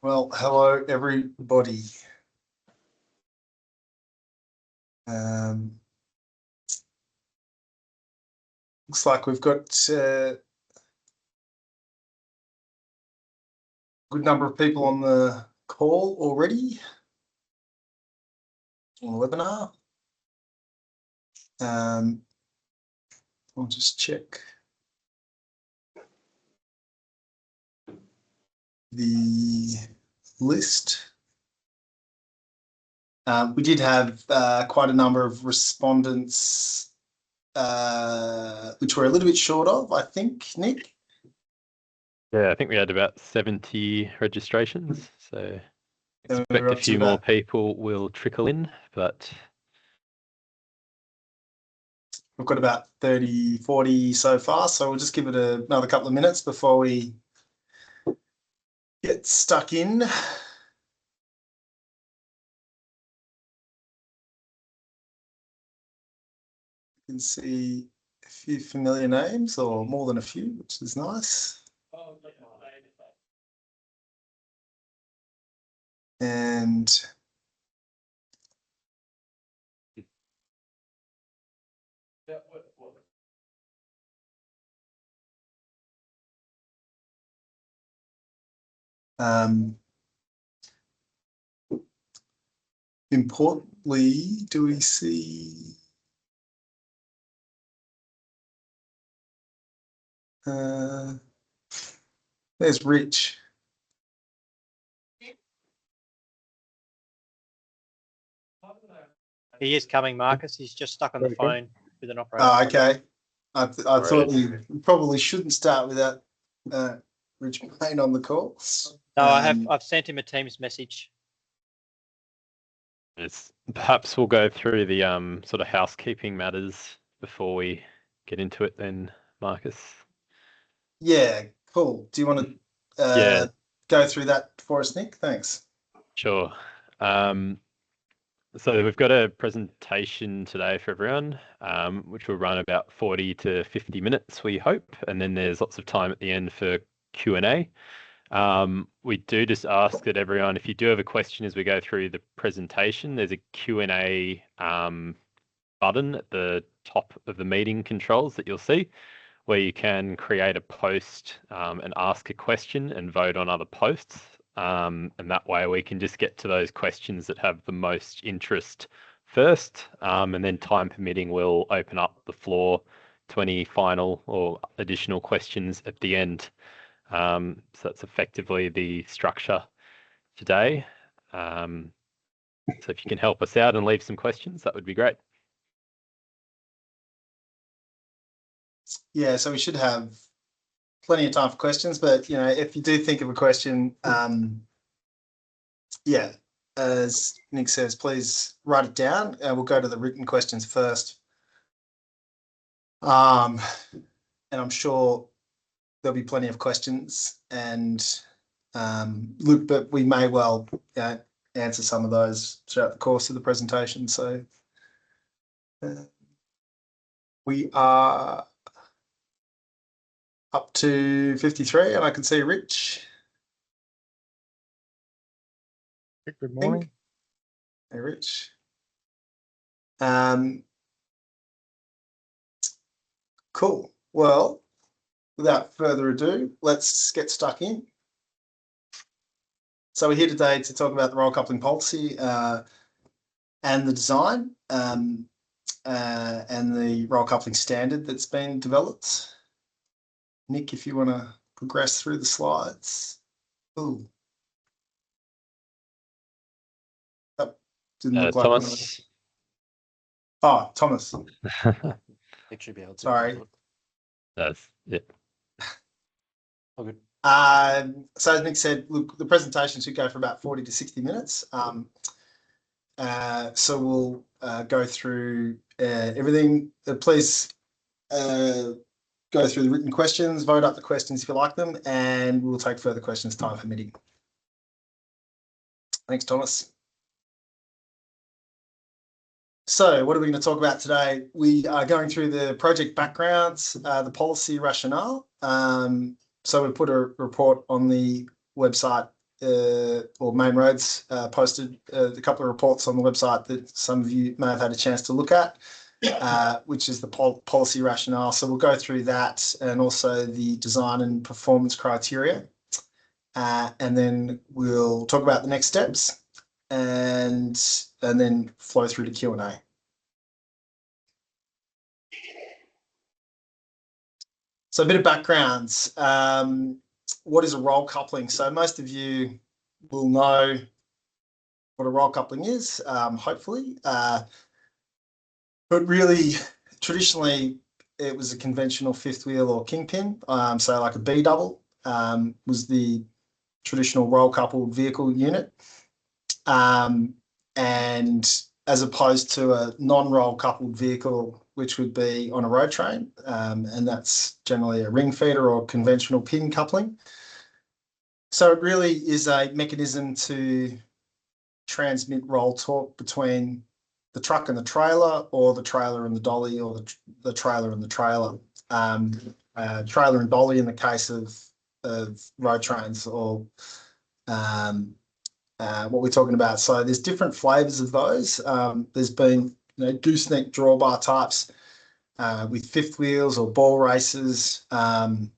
Well, hello everybody. Looks like we've got a good number of people on the call already on the webinar. I'll just check the list. We did have quite a number of respondents, which we're a little bit short of, I think, Nick. Yeah, I think we had about 70 registrations, so expect a few more people will trickle in, but we've got about 30, 40 so far, so we'll just give it another couple of minutes before we get stuck in. You can see a few familiar names, or more than a few, which is nice. And importantly, do we see there's Rich. He is coming, Marcus. He's just stuck on the phone with an operator. Oh, okay. I thought we probably shouldn't start without Rich Payne on the call. No, I've sent him a Teams message. Perhaps we'll go through the sort of housekeeping matters before we get into it then, Marcus. Yeah, cool. Do you want to go through that for us, Nick? Thanks. Sure. So we've got a presentation today for everyone, which will run about 40 to 50 minutes, we hope, and then there's lots of time at the end for Q&A. We do just ask that everyone, if you do have a question as we go through the presentation, there's a Q&A button at the top of the meeting controls that you'll see, where you can create a post and ask a question and vote on other posts. And that way we can just get to those questions that have the most interest first, and then time permitting, we'll open up the floor to any final or additional questions at the end. So that's effectively the structure today. So if you can help us out and leave some questions, that would be great. Yeah, so we should have plenty of time for questions, but if you do think of a question, yeah, as Nick says, please write it down, and we'll go to the written questions first. And I'm sure there'll be plenty of questions, and look, but we may well answer some of those throughout the course of the presentation. So we are up to 53, and I can see Rich. Good morning. Hey, Rich. Cool. Well, without further ado, let's get stuck in. So we're here today to talk about the roll coupling policy and the design and the roll coupling standard that's been developed. Nick, if you want to progress through the slides. Ooh. That didn't look like Thomas. Oh, Thomas. It should be able to. Sorry. That's it. All good. So as Nick said, look, the presentation should go for about 40 to 60 minutes. So we'll go through everything. Please go through the written questions, vote up the questions if you like them, and we'll take further questions time permitting. Thanks, Thomas. So what are we going to talk about today? We are going through the project backgrounds, the policy rationale. So we put a report on the website or Main Roads posted a couple of reports on the website that some of you may have had a chance to look at, which is the policy rationale. So we'll go through that and also the design and performance criteria. And then we'll talk about the next steps and then flow through to Q&A. So a bit of backgrounds. What is a roll coupling? So most of you will know what a roll coupling is, hopefully. But really, traditionally, it was a conventional fifth wheel or kingpin. So like a B double was the traditional roll coupled vehicle unit. And as opposed to a non-roll coupled vehicle, which would be on a road train, and that's generally a ring feeder or conventional pin coupling. So it really is a mechanism to transmit roll torque between the truck and the trailer, or the trailer and the dolly, or the trailer and the trailer. Trailer and dolly in the case of road trains, or what we're talking about. So there's different flavors of those. There's been gooseneck drawbar types with fifth wheels or ball races, and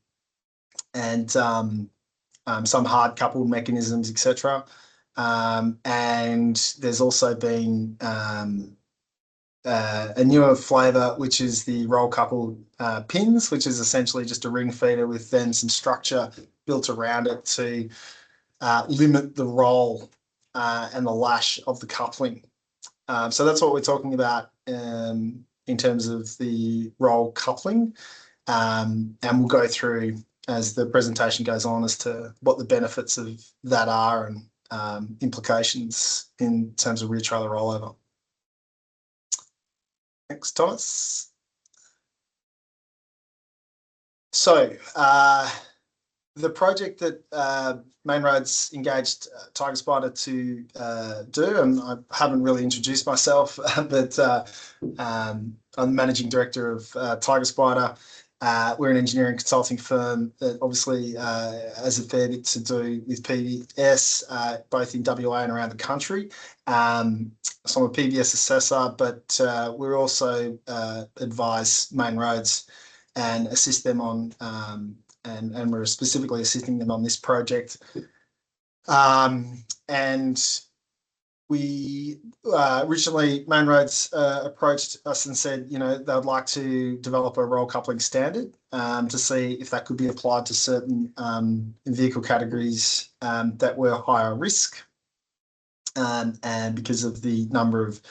some hard coupled mechanisms, etc. And there's also been a newer flavour, which is the roll coupled pins, which is essentially just a ring feeder with then some structure built around it to limit the roll and the lash of the coupling. So that's what we're talking about in terms of the roll coupling, and we'll go through as the presentation goes on as to what the benefits of that are and implications in terms of rear trailer rollover. Thanks, Thomas. So the project that Main Roads engaged Tiger Spider to do, and I haven't really introduced myself, but I'm the managing director of Tiger Spider. We're an engineering consulting firm that obviously has a fair bit to do with PBS, both in WA and around the country. So I'm a PBS assessor, but we also advise Main Roads and assist them on, and we're specifically assisting them on this project. And we originally, Main Roads approached us and said, they'd like to develop a roll coupling standard to see if that could be applied to certain vehicle categories that were higher risk, and because of the number of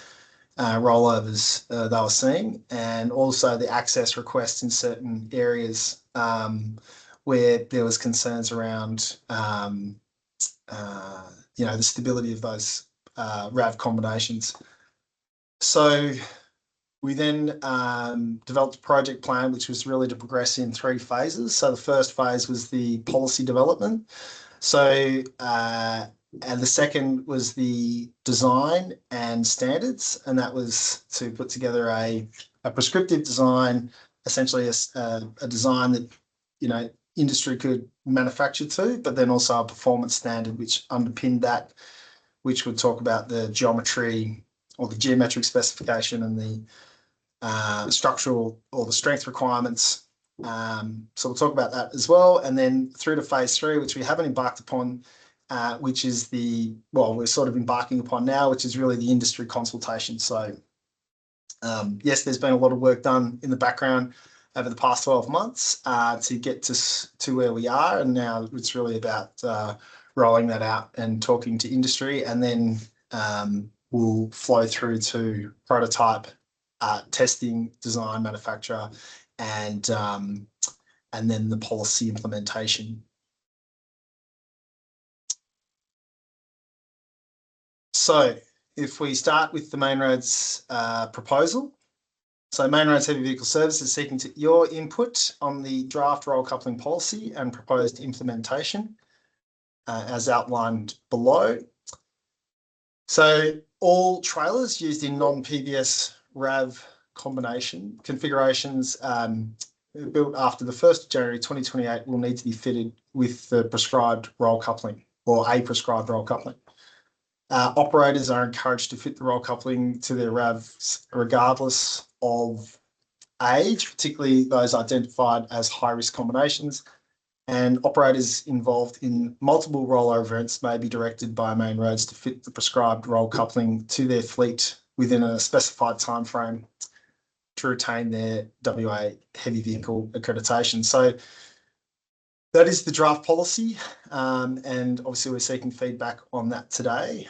rollovers they were seeing, and also the access requests in certain areas where there was concerns around the stability of those RAV combinations. So we then developed a project plan, which was really to progress in 3 phases. So the first phase was the policy development. So and the second was the design and standards, and that was to put together a prescriptive design, essentially a design that industry could manufacture to, but then also a performance standard which underpinned that, which would talk about the geometry or the geometric specification and the structural or the strength requirements. So we'll talk about that as well. And then through to phase 3, which we haven't embarked upon, which is we're sort of embarking upon now, which is really the industry consultation. So yes, there's been a lot of work done in the background over the past 12 months to get to where we are. And now it's really about rolling that out and talking to industry, and then we'll flow through to prototype, testing, design, manufacture, and then the policy implementation. So if we start with the Main Roads proposal. So Main Roads Heavy Vehicle Services is seeking your input on the draft roll coupling policy and proposed implementation as outlined below. So all trailers used in non-PBS RAV combination configurations built after the 1st of January 2028 will need to be fitted with the prescribed roll coupling. or a prescribed roll coupling. Operators are encouraged to fit the roll coupling to their RAVs regardless of age, particularly those identified as high-risk combinations, and operators involved in multiple rollover events may be directed by main roads to fit the prescribed roll coupling to their fleet within a specified timeframe to retain their WA heavy vehicle accreditation. So that is the draft policy, and obviously we're seeking feedback on that today,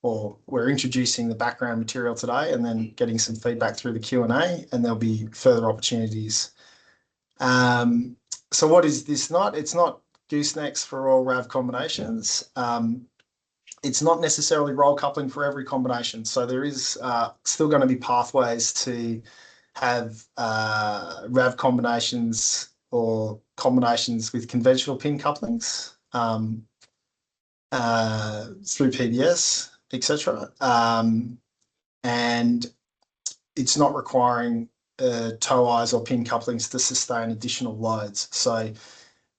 or we're introducing the background material today and then getting some feedback through the Q&A, and there'll be further opportunities. So what is this not? It's not goosenecks for all RAV combinations. It's not necessarily roll coupling for every combination. So there is still going to be pathways to have RAV combinations or combinations with conventional pin couplings through PBS, etc. And it's not requiring tow eyes or pin couplings to sustain additional loads. So,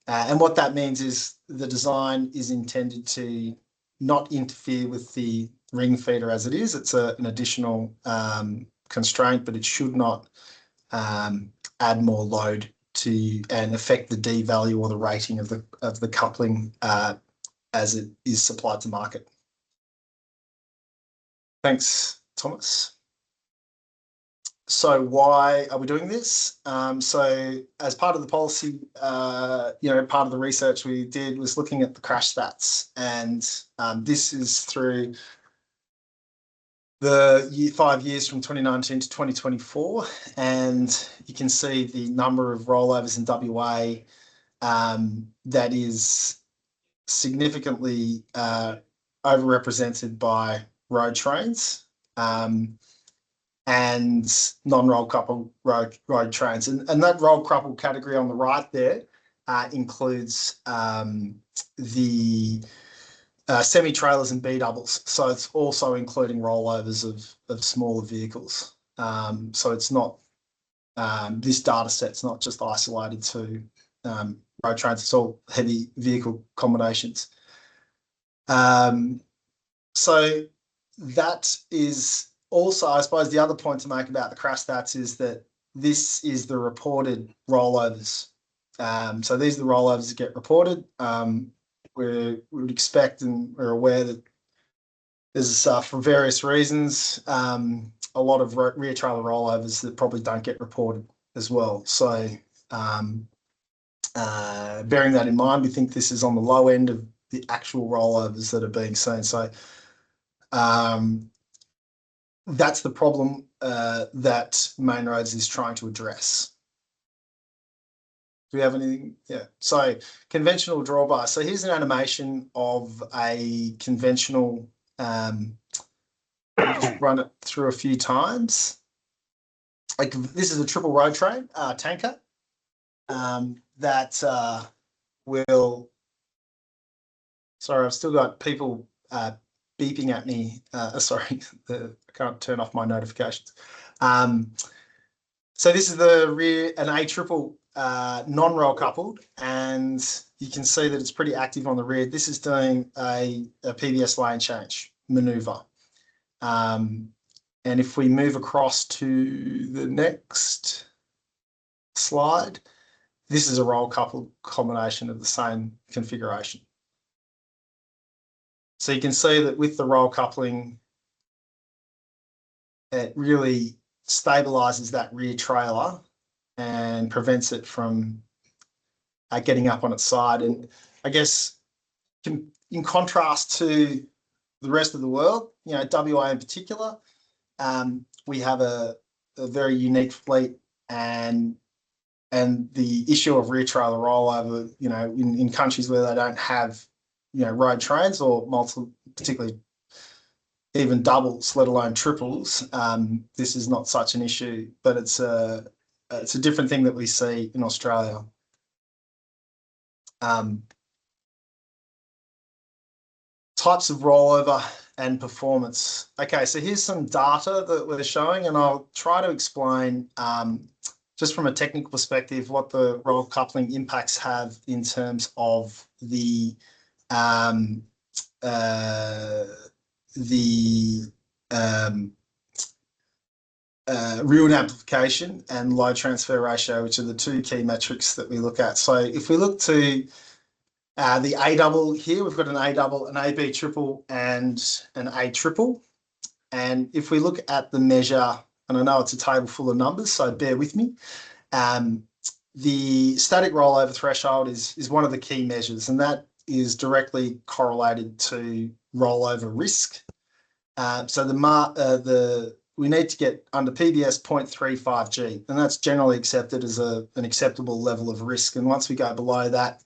and what that means is the design is intended to not interfere with the ring feeder as it is. It's an additional constraint, but it should not add more load to and affect the D value or the rating of the coupling as it is supplied to market. Thanks, Thomas. So why are we doing this? So as part of the policy, part of the research we did was looking at the crash stats, and this is through the 5 years from 2019 to 2024, and you can see the number of rollovers in WA that is significantly overrepresented by road trains and non-roll coupled road trains. And that roll coupled category on the right there includes the semi-trailers and B-doubles. So it's also including rollovers of smaller vehicles. So it's not, this data set's not just isolated to road trains, it's all heavy vehicle combinations. So that is also, I suppose, the other point to make about the crash stats is that this is the reported rollovers. So these are the rollovers that get reported. We would expect, and we're aware that there's, for various reasons, a lot of rear trailer rollovers that probably don't get reported as well. So bearing that in mind, we think this is on the low end of the actual rollovers that are being seen. So that's the problem that Main Roads is trying to address. Do we have anything? Yeah. So conventional drawbar. So here's an animation of a conventional, just run it through a few times. Like this is a triple road train tanker that will, sorry, I've still got people beeping at me. Sorry, I can't turn off my notifications. So this is the rear, an A triple non-roll coupled, and you can see that it's pretty active on the rear. This is doing a PBS lane change maneuver. And if we move across to the next slide, this is a roll coupled combination of the same configuration. So you can see that with the roll coupling, it really stabilizes that rear trailer and prevents it from getting up on its side. And I guess in contrast to the rest of the world, WA in particular, we have a very unique fleet, and the issue of rear trailer rollover, in countries where they don't have road trains or multiple, particularly even doubles, let alone triples, this is not such an issue, but it's a different thing that we see in Australia. Types of rollover and performance. Okay, so here's some data that we're showing, and I'll try to explain just from a technical perspective what the roll coupling impacts have in terms of the the real amplification and load transfer ratio, which are the two key metrics that we look at. So if we look to the A double here, we've got an A double, an AB triple, and an A triple. And if we look at the measure, and I know it's a table full of numbers, so bear with me. The static rollover threshold is one of the key measures, and that is directly correlated to rollover risk. So we need to get under PBS 0.35G, and that's generally accepted as an acceptable level of risk. And once we go below that,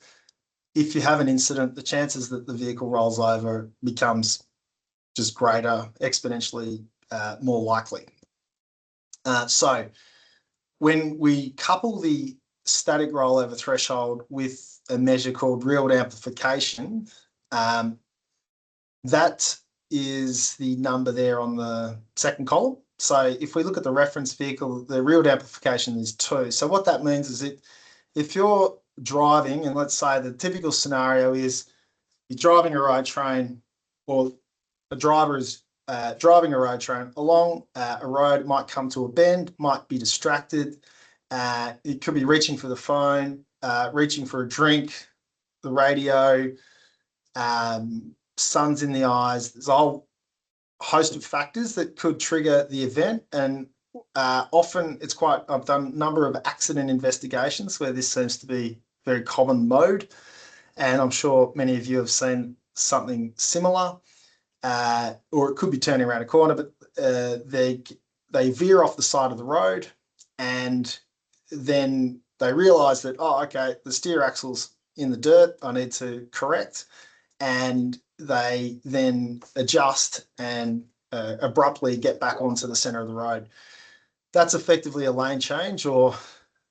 if you have an incident, the chances that the vehicle rolls over becomes just greater, exponentially more likely. So when we couple the static rollover threshold with a measure called real amplification, that is the number there on the second column. So if we look at the reference vehicle, the real amplification is 2. So what that means is that if you're driving, and let's say the typical scenario is you're driving a road train, or a driver is driving a road train along a road, might come to a bend, might be distracted. It could be reaching for the phone, reaching for a drink, the radio, sun's in the eyes. There's a whole host of factors that could trigger the event. And often I've done a number of accident investigations where this seems to be a very common mode. And I'm sure many of you have seen something similar. Or it could be turning around a corner, but they veer off the side of the road, and then they realise that, oh, okay, the steer axle's in the dirt, I need to correct, and they then adjust and abruptly get back onto the centre of the road. That's effectively a lane change or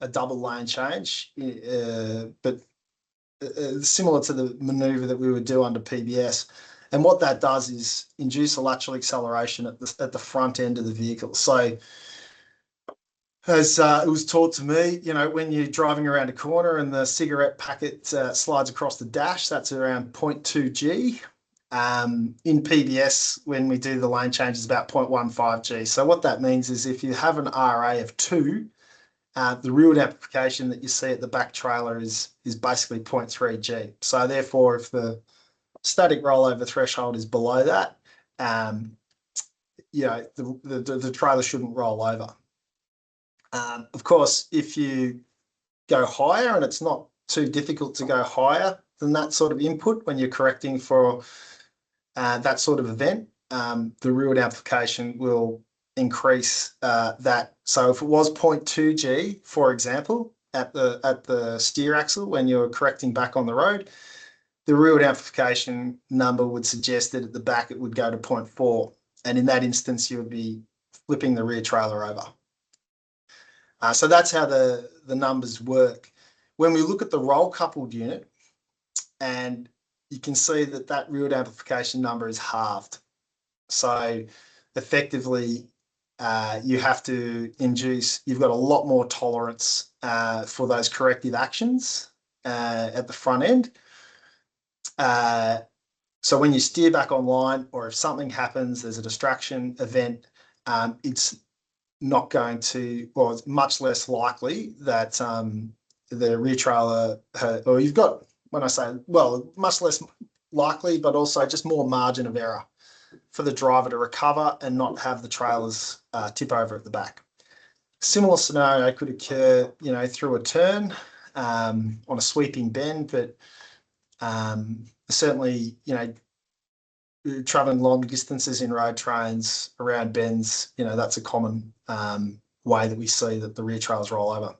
a double lane change, but similar to the manoeuvre that we would do under PBS. And what that does is induce a lateral acceleration at the front end of the vehicle. So as it was taught to me, when you're driving around a corner and the cigarette packet slides across the dash, that's around 0.2 G. In PBS, when we do the lane change, it's about 0.15 G. So what that means is if you have an RA of 2, the real amplification that you see at the back trailer is basically 0.3 G. So therefore, if the static rollover threshold is below that, the trailer shouldn't roll over. Of course, if you go higher, and it's not too difficult to go higher than that sort of input when you're correcting for that sort of event, the real amplification will increase that. So if it was 0.2 G, for example, at the steer axle when you're correcting back on the road, the real amplification number would suggest that at the back it would go to 0.4, and in that instance you would be flipping the rear trailer over. So that's how the numbers work. When we look at the roll coupled unit, and you can see that real amplification number is halved. So effectively you have to you've got a lot more tolerance for those corrective actions at the front end. So when you steer back online, or if something happens, there's a distraction event, it's not going to, or it's much less likely that the rear trailer, or you've got, when I say, well, much less likely, but also just more margin of error for the driver to recover and not have the trailers tip over at the back. Similar scenario could occur, through a turn on a sweeping bend, but certainly, traveling long distances in road trains around bends, that's a common way that we see that the rear trailers roll over.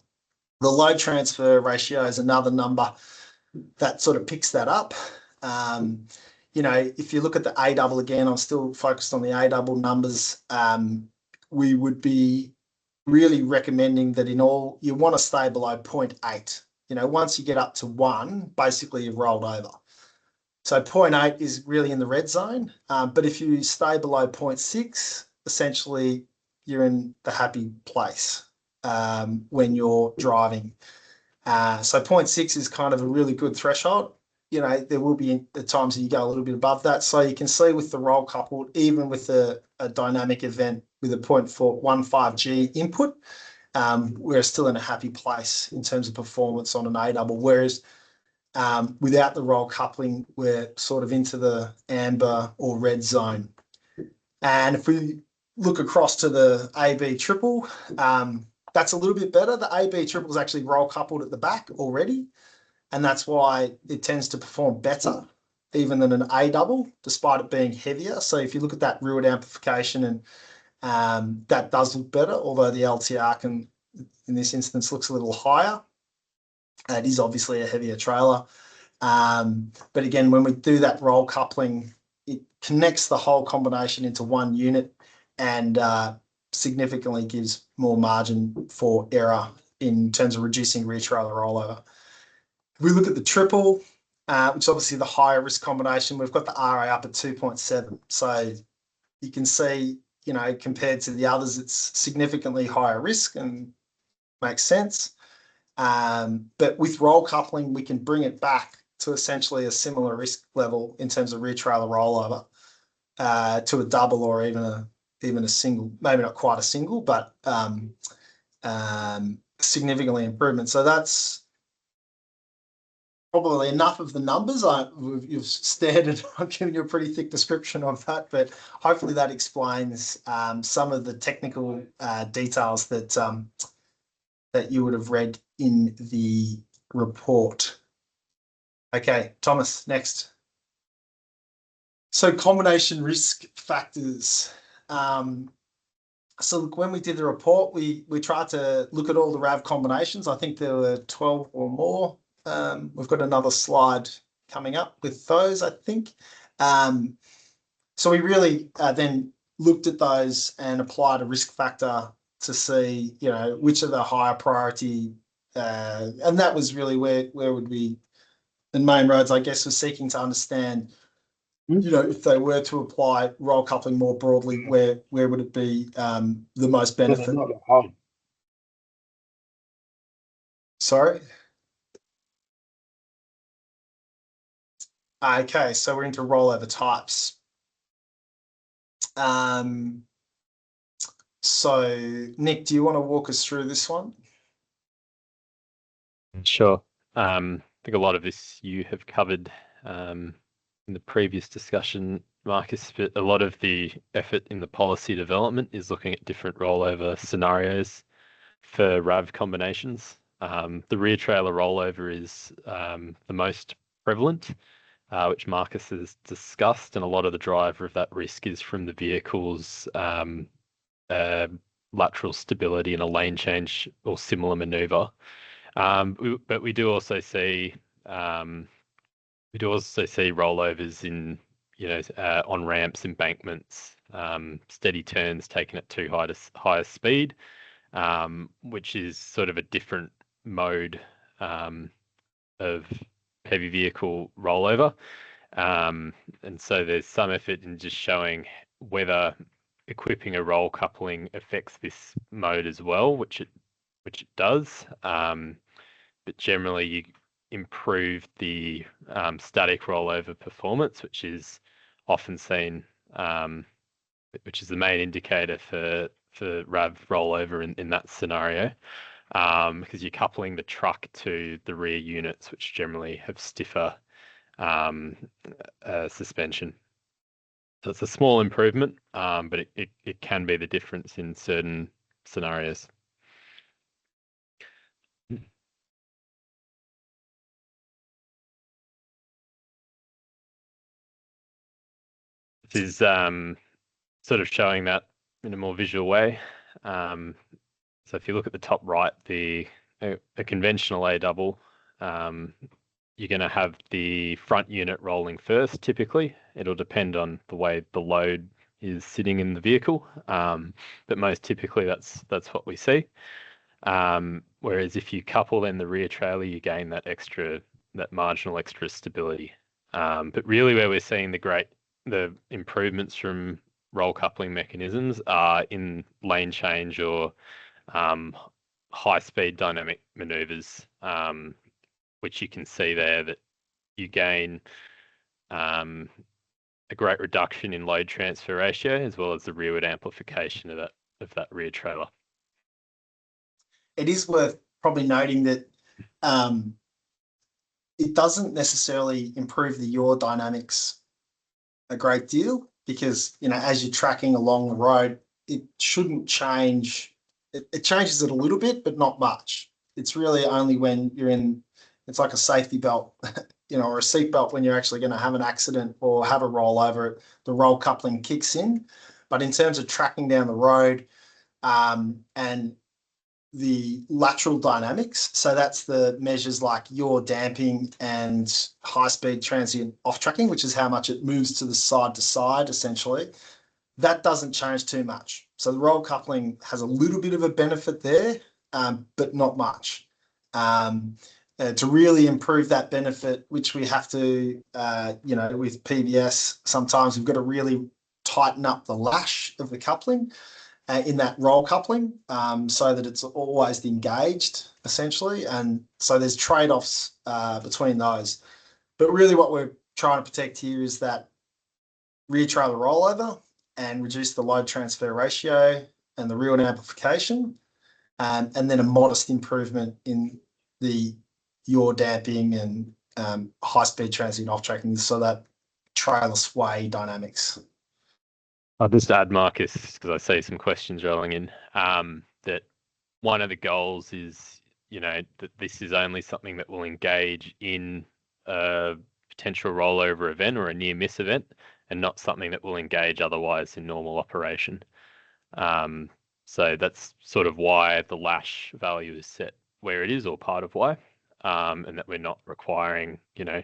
The load transfer ratio is another number that sort of picks that up. If you look at the A double again, I'm still focused on the A double numbers. We would be really recommending that you want to stay below 0.8. Once you get up to 1, basically you've rolled over. So 0.8 is really in the red zone, but if you stay below 0.6, essentially you're in the happy place when you're driving. So 0.6 is kind of a really good threshold. you know, there will be the times that you go a little bit above that. So you can see with the roll coupled, even with a dynamic event with a 0.415G input, we're still in a happy place in terms of performance on an A double. Whereas without the roll coupling, we're sort of into the amber or red zone. And if we look across to the AB triple, that's a little bit better. The AB triple is actually roll coupled at the back already. And that's why it tends to perform better even than an A double, despite it being heavier. So if you look at that real amplification, and that does look better, although the LTR can, in this instance, looks a little higher. It is obviously a heavier trailer. But again, when we do that roll coupling, it connects the whole combination into one unit and significantly gives more margin for error in terms of reducing rear trailer rollover. If we look at the triple, which is obviously the higher risk combination, we've got the RA up at 2.7. So you can see, you know, compared to the others, it's significantly higher risk and makes sense. But with roll coupling, we can bring it back to essentially a similar risk level in terms of rear trailer rollover to a double or even a single, maybe not quite a single, but significantly improvement. So that's probably enough of the numbers. You've stared and I've given you a pretty thick description of that, but hopefully that explains some of the technical details that you would have read in the report. Okay, Thomas, next. So combination risk factors. So look, when we did the report, we tried to look at all the RAV combinations. I think there were 12 or more. We've got another slide coming up with those, I think. So we really then looked at those and applied a risk factor to see, you know, which are the higher priority. And that was really where would we, in main roads, I guess, was seeking to understand, you know, if they were to apply roll coupling more broadly, where would it be the most benefit? Sorry? Okay, so we're into rollover types. So Nick, do you want to walk us through this one? Sure. I think a lot of this you have covered in the previous discussion, Marcus, but a lot of the effort in the policy development is looking at different rollover scenarios for RAV combinations. The rear trailer rollover is the most prevalent, which Marcus has discussed, and a lot of the driver of that risk is from the vehicle's lateral stability in a lane change or similar maneuver. But we do also see rollovers in, you know, on ramps, embankments, steady turns taken at too high a speed, which is sort of a different mode of heavy vehicle rollover. And so there's some effort in just showing whether equipping a roll coupling affects this mode as well, which it does. But generally you improve the static rollover performance, which is often seen, which is the main indicator for RAV rollover in that scenario, because you're coupling the truck to the rear units, which generally have stiffer suspension. So it's a small improvement, but it can be the difference in certain scenarios. This is sort of showing that in a more visual way. So if you look at the top right, a conventional A double, you're going to have the front unit rolling first. Typically, it'll depend on the way the load is sitting in the vehicle, but most typically that's what we see. Whereas if you couple in the rear trailer, you gain that marginal extra stability. But really, where we're seeing the improvements from roll coupling mechanisms are in lane change or high speed dynamic maneuvers, which you can see there that you gain a great reduction in load transfer ratio, as well as the rearward amplification of that rear trailer. It is worth probably noting that it doesn't necessarily improve the yaw dynamics a great deal, because, you know, as you're tracking along the road, it shouldn't change. It changes it a little bit, but not much. It's really only when you're in, it's like a safety belt, you know, or a seat belt, when you're actually going to have an accident or have a rollover, the roll coupling kicks in. But in terms of tracking down the road and the lateral dynamics, so that's the measures like yaw damping and high-speed transient off-tracking, which is how much it moves to side, essentially. That doesn't change too much. So the roll coupling has a little bit of a benefit there, but not much. To really improve that benefit, which we have to, you know, with PBS, sometimes we've got to really tighten up the lash of the coupling in that roll coupling, so that it's always engaged, essentially. And so there's trade-offs between those. But really what we're trying to protect here is that rear trailer rollover and reduce the load transfer ratio and the rearward amplification, and then a modest improvement in the yaw damping and high-speed transient off-tracking, so that trailer sway dynamics. I'll just add, Marcus, because I see some questions rolling in, that one of the goals is, you know, that this is only something that will engage in a potential rollover event or a near miss event, and not something that will engage otherwise in normal operation. So that's sort of why the lash value is set where it is, or part of why, and that we're not requiring, you know,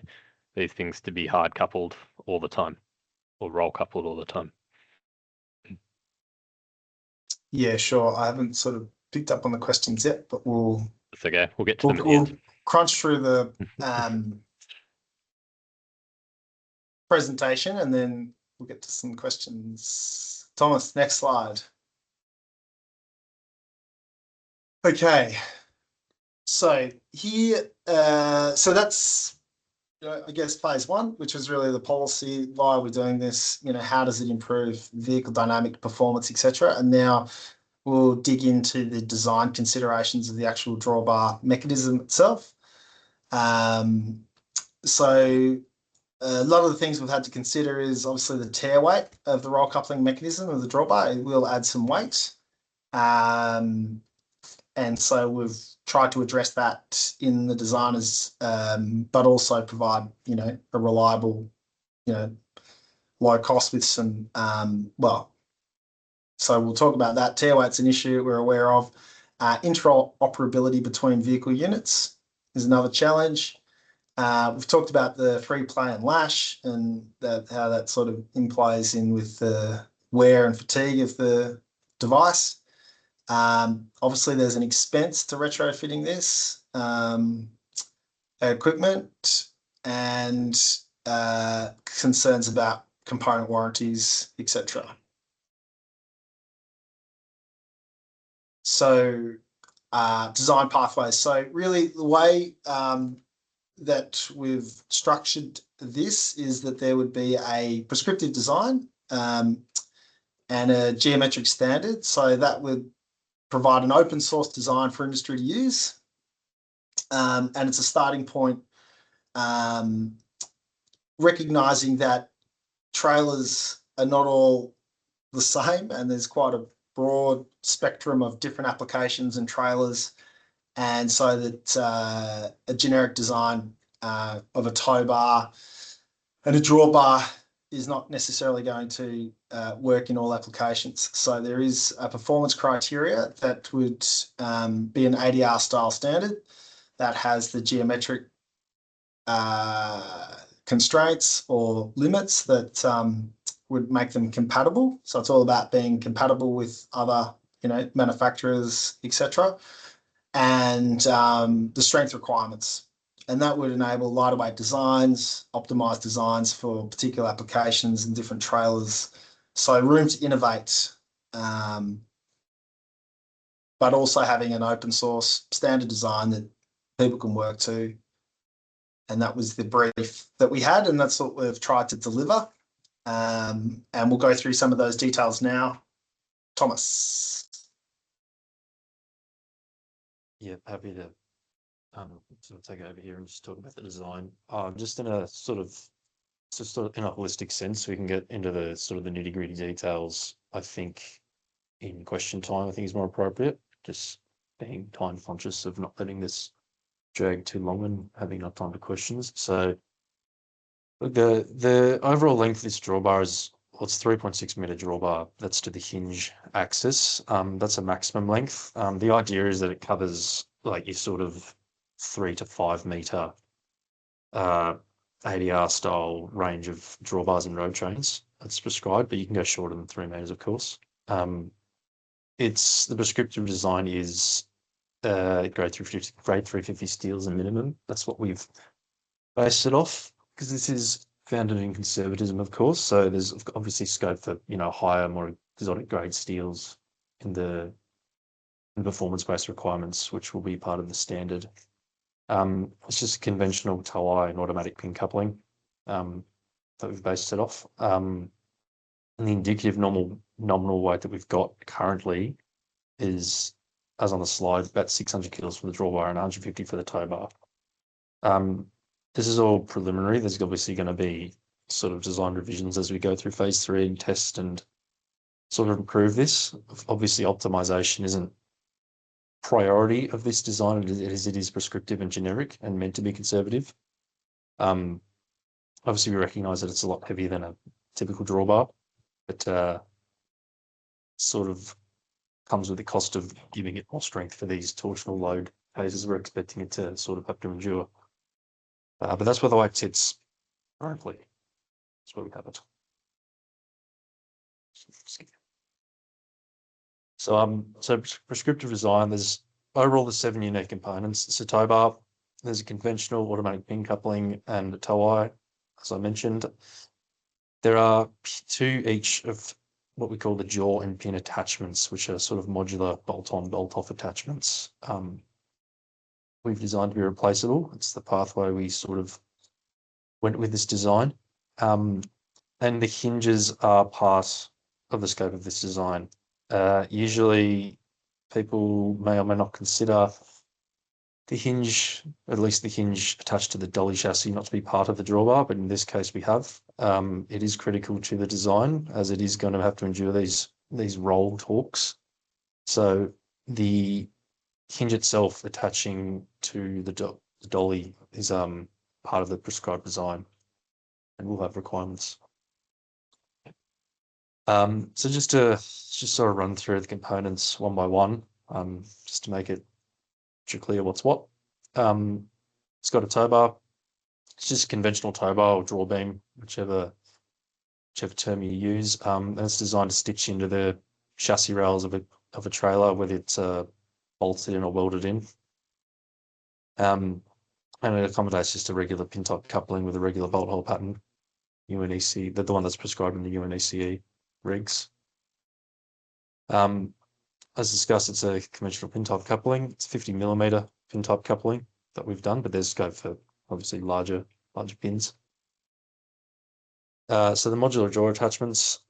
these things to be hard coupled all the time or roll coupled all the time. Yeah, sure. I haven't sort of picked up on the questions yet, but we'll. That's okay. We'll get to them at the end. Crunch through the presentation, and then we'll get to some questions. Thomas, next slide. Okay. So here, so that's, I guess, phase one, which was really the policy. Why are we doing this? You know, how does it improve vehicle dynamic performance, etc. And now we'll dig into the design considerations of the actual drawbar mechanism itself. So a lot of the things we've had to consider is obviously the tear weight of the roll coupling mechanism of the drawbar. It will add some weight. And so we've tried to address that in the designers, but also provide, you know, a reliable, you know, low cost with some, well, so we'll talk about that. Tear weight's an issue we're aware of. Interoperability between vehicle units is another challenge. We've talked about the free play and lash, and how that sort of implies in with the wear and fatigue of the device. Obviously, there's an expense to retrofitting this equipment, and concerns about component warranties, etc. So design pathways. So really the way that we've structured this is that there would be a prescriptive design and a geometric standard. So that would provide an open source design for industry to use. And it's a starting point, recognising that trailers are not all the same, and there's quite a broad spectrum of different applications and trailers, and so that a generic design of a tow bar and a drawbar is not necessarily going to work in all applications. So there is a performance criteria that would be an ADR style standard that has the geometric constraints or limits that would make them compatible. So it's all about being compatible with other, you know, manufacturers, etc. And the strength requirements. And that would enable lighter weight designs, optimized designs for particular applications and different trailers. So room to innovate, but also having an open source standard design that people can work to. And that was the brief that we had, and that's what we've tried to deliver. And we'll go through some of those details now. Thomas. Yeah, happy to sort of take over here and just talk about the design. Just in a sort of in a holistic sense, we can get into the sort of the nitty-gritty details. I think in question time, I think is more appropriate. Just being time conscious of not letting this drag too long and having enough time for questions. So the overall length of this drawbar is, well, it's 3.6 meter drawbar. That's to the hinge axis. That's a maximum length. The idea is that it covers like your sort of 3 to 5 meter ADR style range of drawbars and road trains. That's prescribed, but you can go shorter than 3 meters, of course. It's the prescriptive design is grade 350 steels and minimum. That's what we've based it off, because this is founded in conservatism, of course. So there's obviously scope for, you know, higher, more exotic grade steels in the performance-based requirements, which will be part of the standard. It's just a conventional tow-eye and automatic pin coupling that we've based it off. And the indicative nominal weight that we've got currently is, as on the slide, about 600 kilos for the drawbar and 150 for the tow bar. This is all preliminary. There's obviously going to be sort of design revisions as we go through phase 3 and test and sort of improve this. Obviously, optimization isn't priority of this design. It is prescriptive and generic and meant to be conservative. Obviously, we recognize that it's a lot heavier than a typical drawbar, but sort of comes with the cost of giving it more strength for these torsional load phases we're expecting it to sort of have to endure. But that's where the weight sits currently. That's where we have it. So prescriptive design, there's overall the 7 unique components. It's a tow bar, there's a conventional automatic pin coupling and a tow-eye, as I mentioned. There are 2 each of what we call the jaw and pin attachments, which are sort of modular bolt-on, bolt-off attachments. We've designed to be replaceable. It's the pathway we sort of went with this design. And the hinges are part of the scope of this design. Usually people may or may not consider the hinge, at least the hinge attached to the dolly chassis, not to be part of the drawbar, but in this case we have. It is critical to the design, as it is going to have to endure these roll torques. So the hinge itself attaching to the dolly is part of the prescribed design, and will have requirements. So just to sort of run through the components one by one, just to make it clear what's what. It's got a tow bar. It's just a conventional tow bar or draw beam, whichever term you use. And it's designed to stitch into the chassis rails of a trailer, whether it's bolted in or welded in. And it accommodates just a regular pin type coupling with a regular bolt hole pattern, UNEC, the one that's prescribed in the UNECE rigs. As discussed, it's a conventional pin type coupling. It's 50mm pin type coupling that we've done, but there's scope for obviously larger pins. So the modular jaw attachments,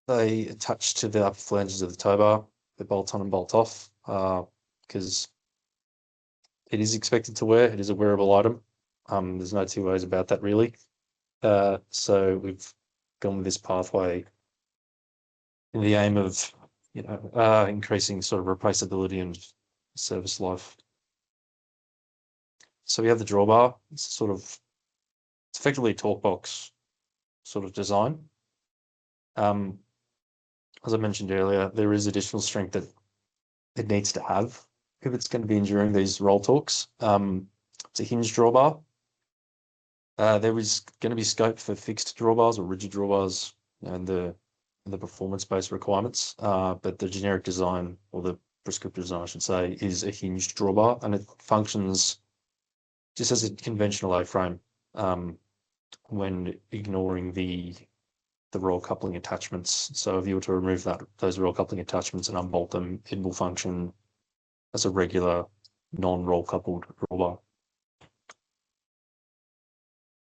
they attach to the upper flanges of the tow bar. They bolt on and bolt off because it is expected to wear. It is a wearable item. There's no two ways about that, really. So we've gone with this pathway in the aim of, increasing sort of replaceability and service life. So we have the drawbar. It's effectively a torque box sort of design. As I mentioned earlier, there is additional strength that it needs to have if it's going to be enduring these roll torques. It's a hinge drawbar. There is going to be scope for fixed drawbars or rigid drawbars and the performance-based requirements, but the generic design, or the prescriptive design, I should say, is a hinged drawbar, and it functions just as a conventional A-frame when ignoring the roll coupling attachments. So if you were to remove those roll coupling attachments and unbolt them, it will function as a regular non-roll coupled drawbar.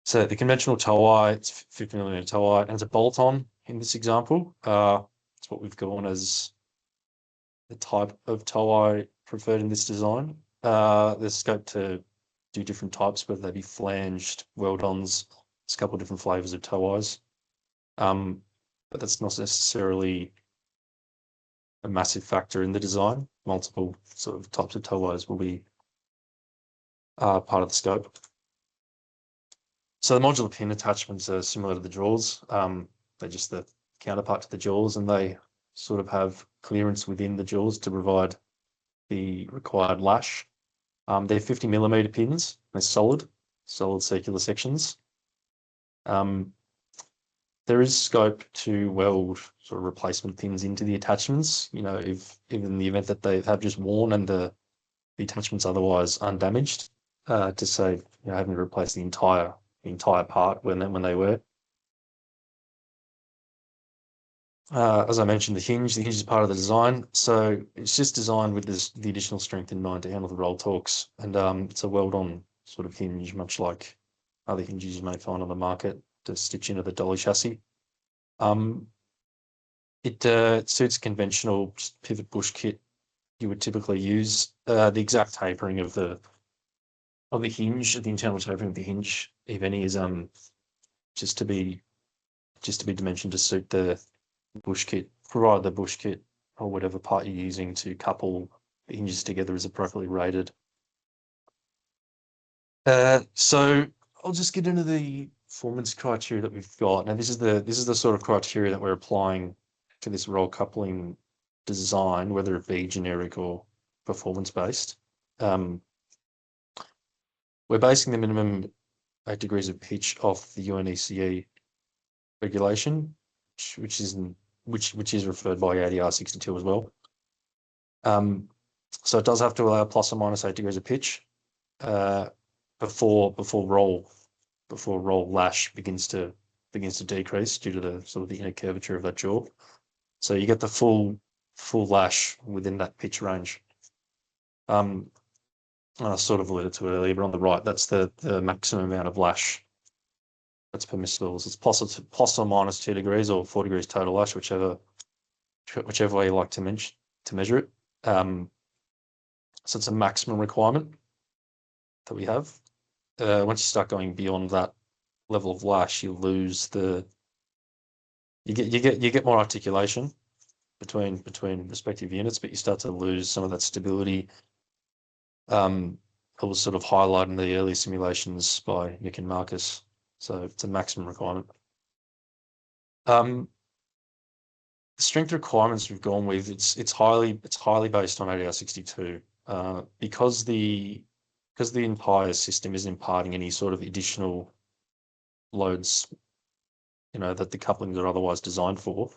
So the conventional tow eye, it's 50mm tow eye, and it's a bolt-on in this example. It's what we've gone as the type of tow eye preferred in this design. There's scope to do different types, whether they be flanged, weld-ons. There's a couple of different flavors of tow eyes. But that's not necessarily a massive factor in the design. Multiple sort of types of tow eyes will be part of the scope. So the modular pin attachments are similar to the jaws. They're just the counterpart to the jaws, and they sort of have clearance within the jaws to provide the required lash. They're 50mm pins. They're solid circular sections. There is scope to weld sort of replacement pins into the attachments, you know, if in the event that they have just worn and the attachment's otherwise undamaged, to save, you know, having to replace the entire part when they were. As I mentioned, the hinge is part of the design, so it's just designed with the additional strength in mind to handle the roll torques, and it's a weld-on sort of hinge, much like other hinges you may find on the market to stitch into the dolly chassis. It suits conventional pivot bush kit you would typically use. The exact tapering of the hinge, the internal tapering of the hinge, if any, is just to be dimensioned to suit the bush kit, provided the bush kit or whatever part you're using to couple the hinges together is appropriately rated. So I'll just get into the performance criteria that we've got. Now this is the sort of criteria that we're applying to this roll coupling design, whether it be generic or performance based. We're basing the minimum 8 degrees of pitch off the UNECE regulation, which is referred by ADR 62 as well. So it does have to allow plus or minus 8 degrees of pitch before roll lash begins to decrease due to the sort of the inner curvature of that jaw. So you get the full lash within that pitch range. I sort of alluded to it earlier, but on the right, that's the maximum amount of lash that's permissible. So it's plus or minus 2 degrees or 4 degrees total lash, whichever way you like to measure it. So it's a maximum requirement that we have. Once you start going beyond that level of lash, you lose you get more articulation between respective units, but you start to lose some of that stability. It was sort of highlighted in the early simulations by Nick and Marcus. So it's a maximum requirement. The strength requirements we've gone with, it's highly based on ADR 62, because the entire system is imparting any sort of additional loads, you know, that the couplings are otherwise designed for.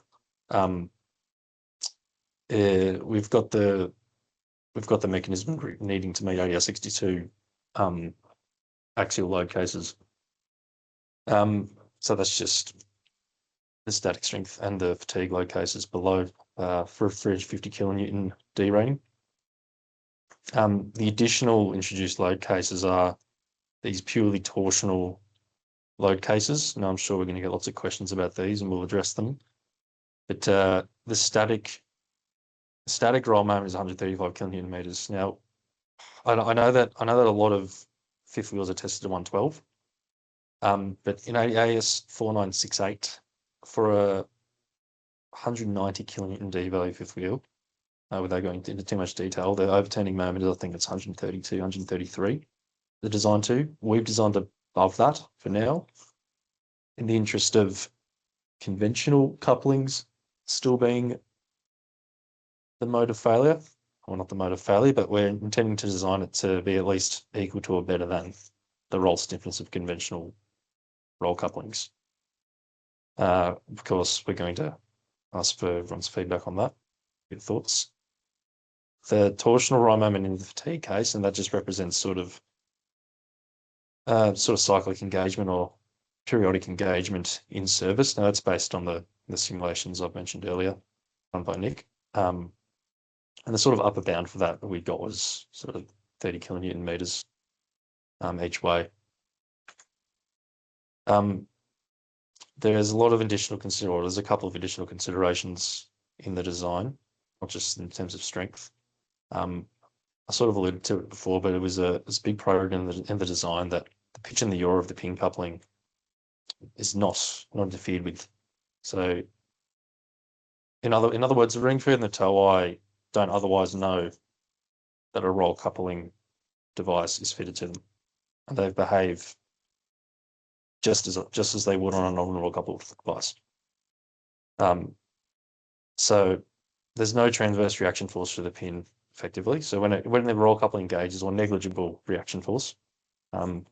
We've got the mechanism needing to meet ADR 62 axial load cases. So that's just the static strength and the fatigue load cases below for a 350 kilonewton D rating. The additional introduced load cases are these purely torsional load cases. Now I'm sure we're going to get lots of questions about these, and we'll address them. But the static roll moment is 135 kilonewton meters. Now, I know that a lot of fifth wheels are tested to 112. But in AS 4968, for a 190 kilonewton D value fifth wheel, without going into too much detail, the overturning moment is, I think it's 132, 133. The design to. We've designed above that for now, in the interest of conventional couplings still being the mode of failure. Well, not the mode of failure, but we're intending to design it to be at least equal to or better than the roll stiffness of conventional roll couplings. Of course, we're going to ask for everyone's feedback on that. Your thoughts? The torsional roll moment in the fatigue case, and that just represents sort of cyclic engagement or periodic engagement in service. Now that's based on the simulations I've mentioned earlier, run by Nick. And the sort of upper bound for that we got was sort of 30 kilonewton meters each way. There's a lot of there's a couple of additional considerations in the design, not just in terms of strength. I sort of alluded to it before, but it was a big priority in the design that the pitch and the yaw of the pin coupling is not interfered with. So in other words, the ring feed and the toe eye don't otherwise know that a roll coupling device is fitted to them, and they behave just as they would on a non-roll coupled device. So there's no transverse reaction force to the pin effectively. So when the roll couple engages, or negligible reaction force, and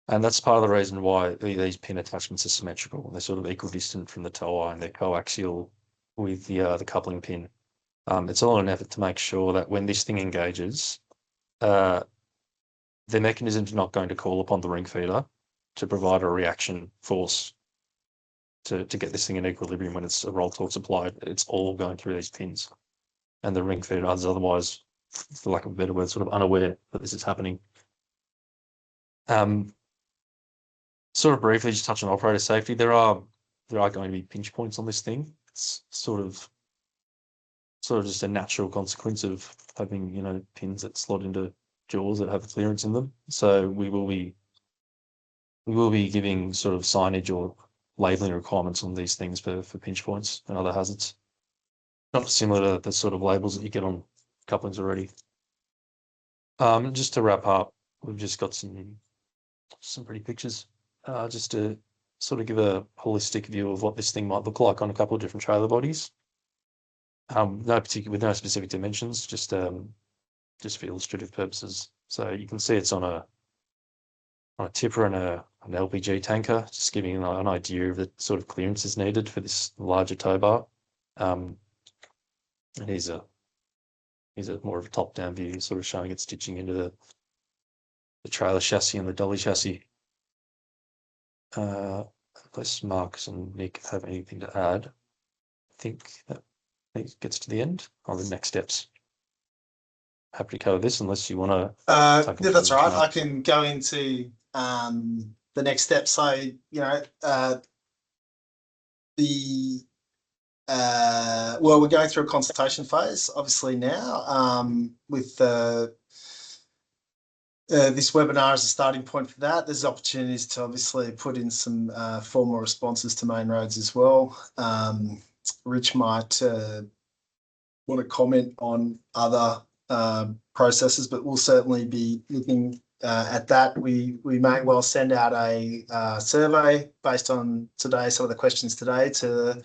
that's part of the reason why these pin attachments are symmetrical. They're sort of equidistant from the toe eye, and they're coaxial with the coupling pin. It's all an effort to make sure that when this thing engages, the mechanism is not going to call upon the ring feeder to provide a reaction force to get this thing in equilibrium when it's a roll torque applied. It's all going through these pins. And the ring feeder is otherwise, for lack of a better word, sort of unaware that this is happening. Sort of briefly, just touch on operator safety. There are going to be pinch points on this thing. It's sort of just a natural consequence of having, pins that slot into jaws that have clearance in them. So we will be giving sort of signage or labeling requirements on these things for pinch points and other hazards. Not similar to the sort of labels that you get on couplings already. Just to wrap up, we've just got some pretty pictures, just to sort of give a holistic view of what this thing might look like on a couple of different trailer bodies. With no specific dimensions, just for illustrative purposes. So you can see it's on a tipper and an LPG tanker, just giving an idea of the sort of clearances needed for this larger tow bar. And here's a more of a top-down view, sort of showing it stitching into the trailer chassis and the dolly chassis. Unless Marcus and Nick have anything to add, I think that gets to the end on the next steps. Happy to cover this unless you want to. Yeah, that's right. I can go into the next step. So, we're going through a consultation phase, obviously now, with this webinar as a starting point for that. There's opportunities to obviously put in some formal responses to Main Roads as well. Rich might want to comment on other processes, but we'll certainly be looking at that. We may well send out a survey based on some of the questions today to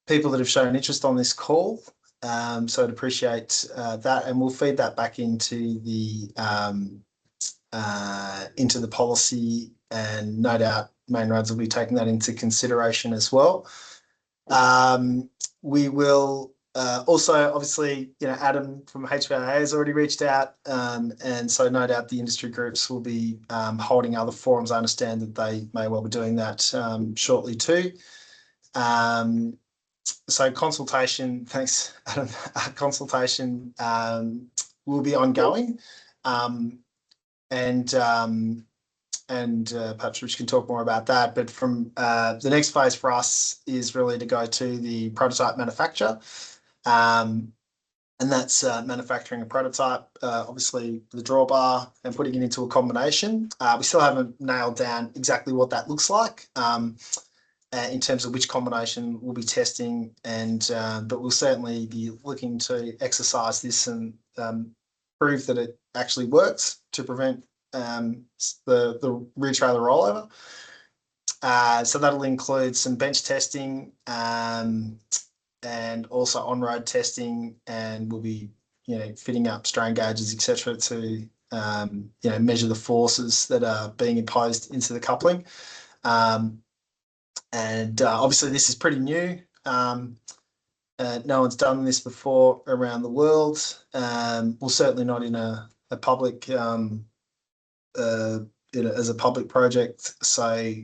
people that have shown interest on this call. So I'd appreciate that, and we'll feed that back into the policy, and no doubt Main Roads will be taking that into consideration as well. We will also, obviously, Adam from HVIA has already reached out, and so no doubt the industry groups will be holding other forums. I understand that they may well be doing that shortly too. So consultation, thanks, Adam. Consultation will be ongoing, and perhaps Rich can talk more about that. But from the next phase for us is really to go to the prototype manufacture, and that's manufacturing a prototype, obviously the drawbar, and putting it into a combination. We still haven't nailed down exactly what that looks like in terms of which combination we'll be testing, and but we'll certainly be looking to exercise this and prove that it actually works to prevent the rear trailer rollover. So that'll include some bench testing and also on-road testing, and we'll be fitting up strain gauges, etc., to measure the forces that are being imposed into the coupling. And obviously this is pretty new. No one's done this before around the world. Well, certainly not in a public as a public project. So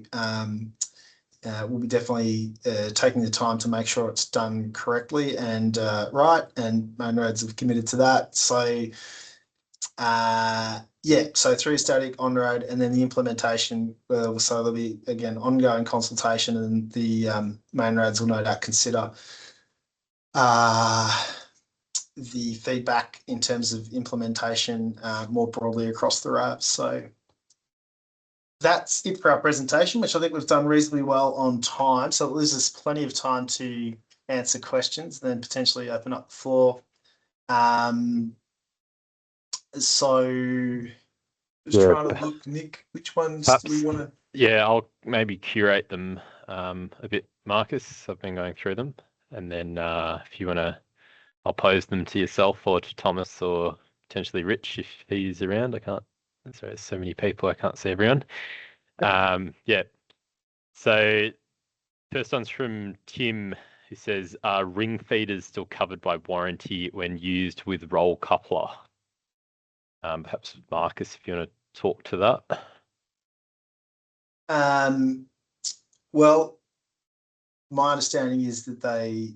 we'll be definitely taking the time to make sure it's done correctly and right, and Main Roads have committed to that. So Yeah, so through static on road, and then the implementation. So there'll be again ongoing consultation, and the main roads will no doubt consider the feedback in terms of implementation more broadly across the RAV. So that's it for our presentation, which I think we've done reasonably well on time. So it leaves us plenty of time to answer questions, then potentially open up the floor. So just trying to look, Nick, which ones do we want to? Yeah, I'll maybe curate them a bit, Marcus. I've been going through them, and then if you want to, I'll pose them to yourself or to Thomas or potentially Rich if he's around. I can't. There's so many people, I can't see everyone. Yeah. So first one's from Tim, who says, "Are ring feeders still covered by warranty when used with roll coupler?" Perhaps Marcus, if you want to talk to that. Well, my understanding is that they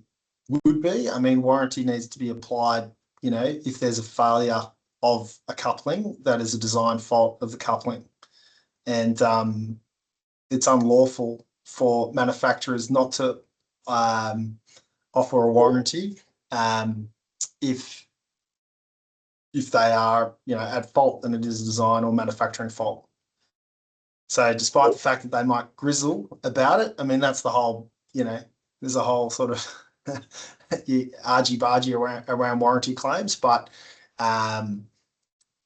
would be. I mean, warranty needs to be applied, you know, if there's a failure of a coupling, that is a design fault of the coupling. And it's unlawful for manufacturers not to offer a warranty if they are, you know, at fault and it is a design or manufacturing fault. So despite the fact that they might grizzle about it, I mean, that's the whole, you know, there's a whole sort of argy-bargy around warranty claims, but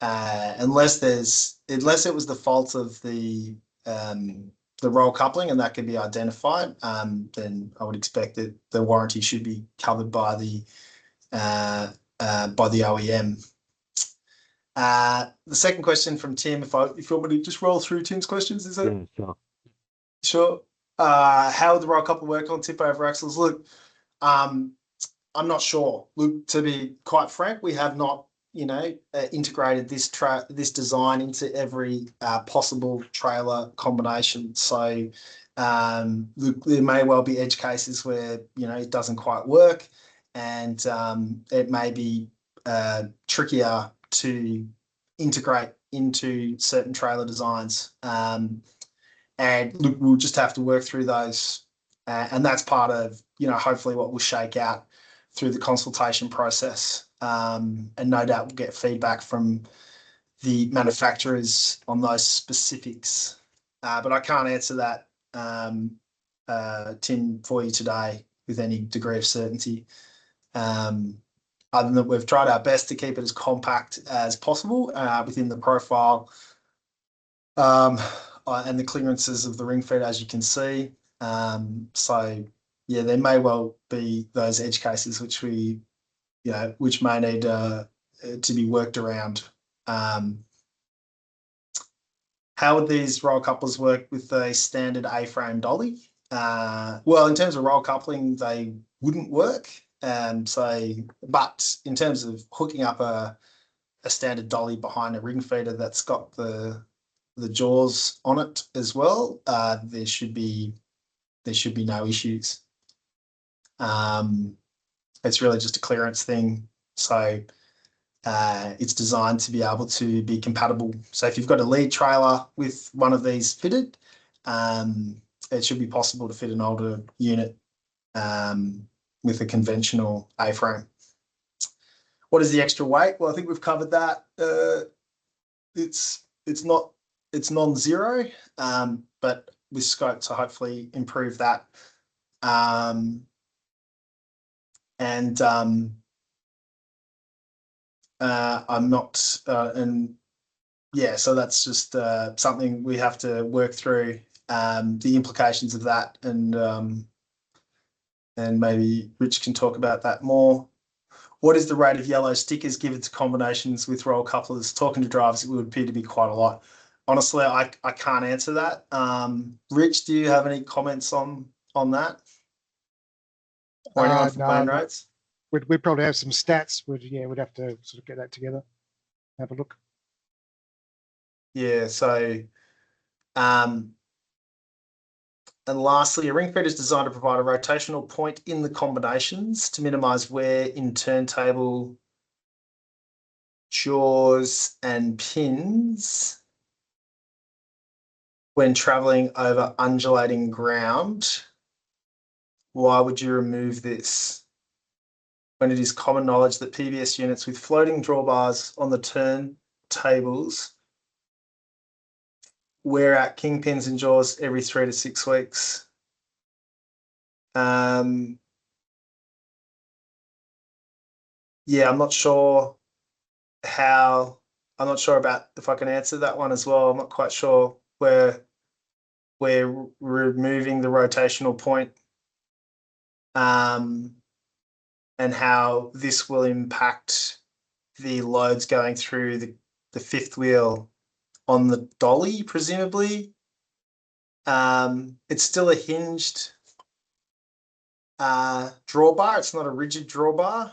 unless it was the fault of the roll coupling and that can be identified, then I would expect that the warranty should be covered by the OEM. The second question from Tim, if you want me to just roll through Tim's questions, is it? Sure. Sure. How would the roll couple work on tip over axles? Look, I'm not sure. Look, to be quite frank, we have not, you know, integrated this design into every possible trailer combination. So, look, there may well be edge cases where, you know, it doesn't quite work, and it may be trickier to integrate into certain trailer designs. And look, we'll just have to work through those. And that's part of, you know, hopefully what will shake out through the consultation process. And no doubt we'll get feedback from the manufacturers on those specifics. But I can't answer that, Tim, for you today with any degree of certainty. Other than that, we've tried our best to keep it as compact as possible within the profile and the clearances of the ring feed, as you can see. So yeah, there may well be those edge cases which which may need to be worked around. How would these roll couplers work with a standard A-frame dolly? Well, in terms of roll coupling, they wouldn't work. But in terms of hooking up a standard dolly behind a ring feeder that's got the jaws on it as well, there should be no issues. It's really just a clearance thing. So it's designed to be able to be compatible. So if you've got a lead trailer with one of these fitted, it should be possible to fit an older unit with a conventional A-frame. What is the extra weight? Well, I think we've covered that. It's non-zero, but with scope to hopefully improve that. I'm not, and yeah, so that's just something we have to work through, the implications of that, and maybe Rich can talk about that more. What is the rate of yellow stickers given to combinations with roll couplers? Talking to drivers, it would appear to be quite a lot. Honestly, I can't answer that. Rich, do you have any comments on that? Or anyone from Main Roads? We'd probably have some stats. We'd have to sort of get that together, have a look. Yeah, so and lastly, a ring feeder is designed to provide a rotational point in the combinations to minimise wear in turntable jaws and pins when traveling over undulating ground, why would you remove this? When it is common knowledge that PBS units with floating drawbars on the turntables wear out kingpins and jaws every 3 to 6 weeks. Yeah, I'm not sure about if I can answer that one as well. I'm not quite sure where we're removing the rotational point and how this will impact the loads going through the fifth wheel on the dolly, presumably. It's still a hinged drawbar. It's not a rigid drawbar.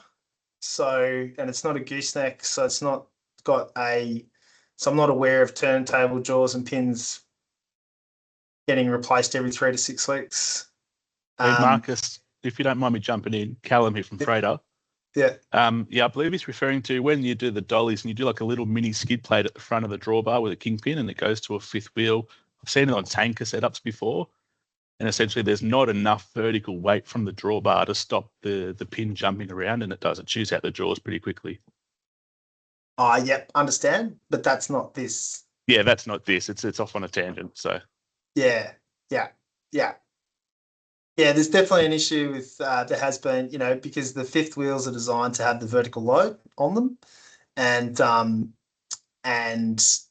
So, and it's not a gooseneck, so it's not got so I'm not aware of turntable jaws and pins getting replaced every 3 to 6 weeks. Hey, Marcus, if you don't mind me jumping in, Callum here from Freighter. Yeah. Yeah, I believe he's referring to when you do the dollies and you do like a little mini skid plate at the front of the drawbar with a kingpin and it goes to a fifth wheel. I've seen it on tanker setups before. And essentially there's not enough vertical weight from the drawbar to stop the pin jumping around, and it chews out the jaws pretty quickly. Yep, understand, but that's not this. Yeah, that's not this. It's off on a tangent. So Yeah. There's definitely an issue with there has been, because the fifth wheels are designed to have the vertical load on them, and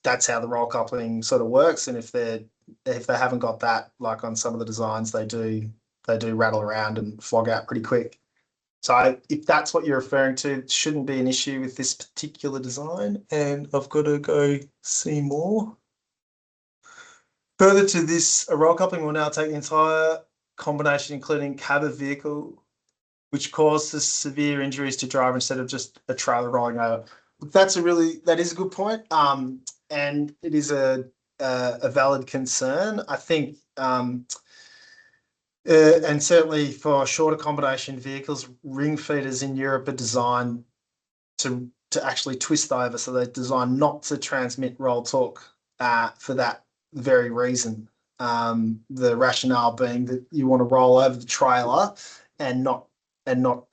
that's how the roll coupling sort of works. And if they haven't got that, like on some of the designs, they do rattle around and flog out pretty quick. So if that's what you're referring to, it shouldn't be an issue with this particular design. And I've got to go see more. Further to this, a roll coupling will now take the entire combination, including cab of vehicle, which causes severe injuries to driver instead of just a trailer rolling over. That is a good point. And it is a valid concern. I think, and certainly for shorter combination vehicles, ring feeders in Europe are designed to actually twist over. So they're designed not to transmit roll torque for that very reason. The rationale being that you want to roll over the trailer and not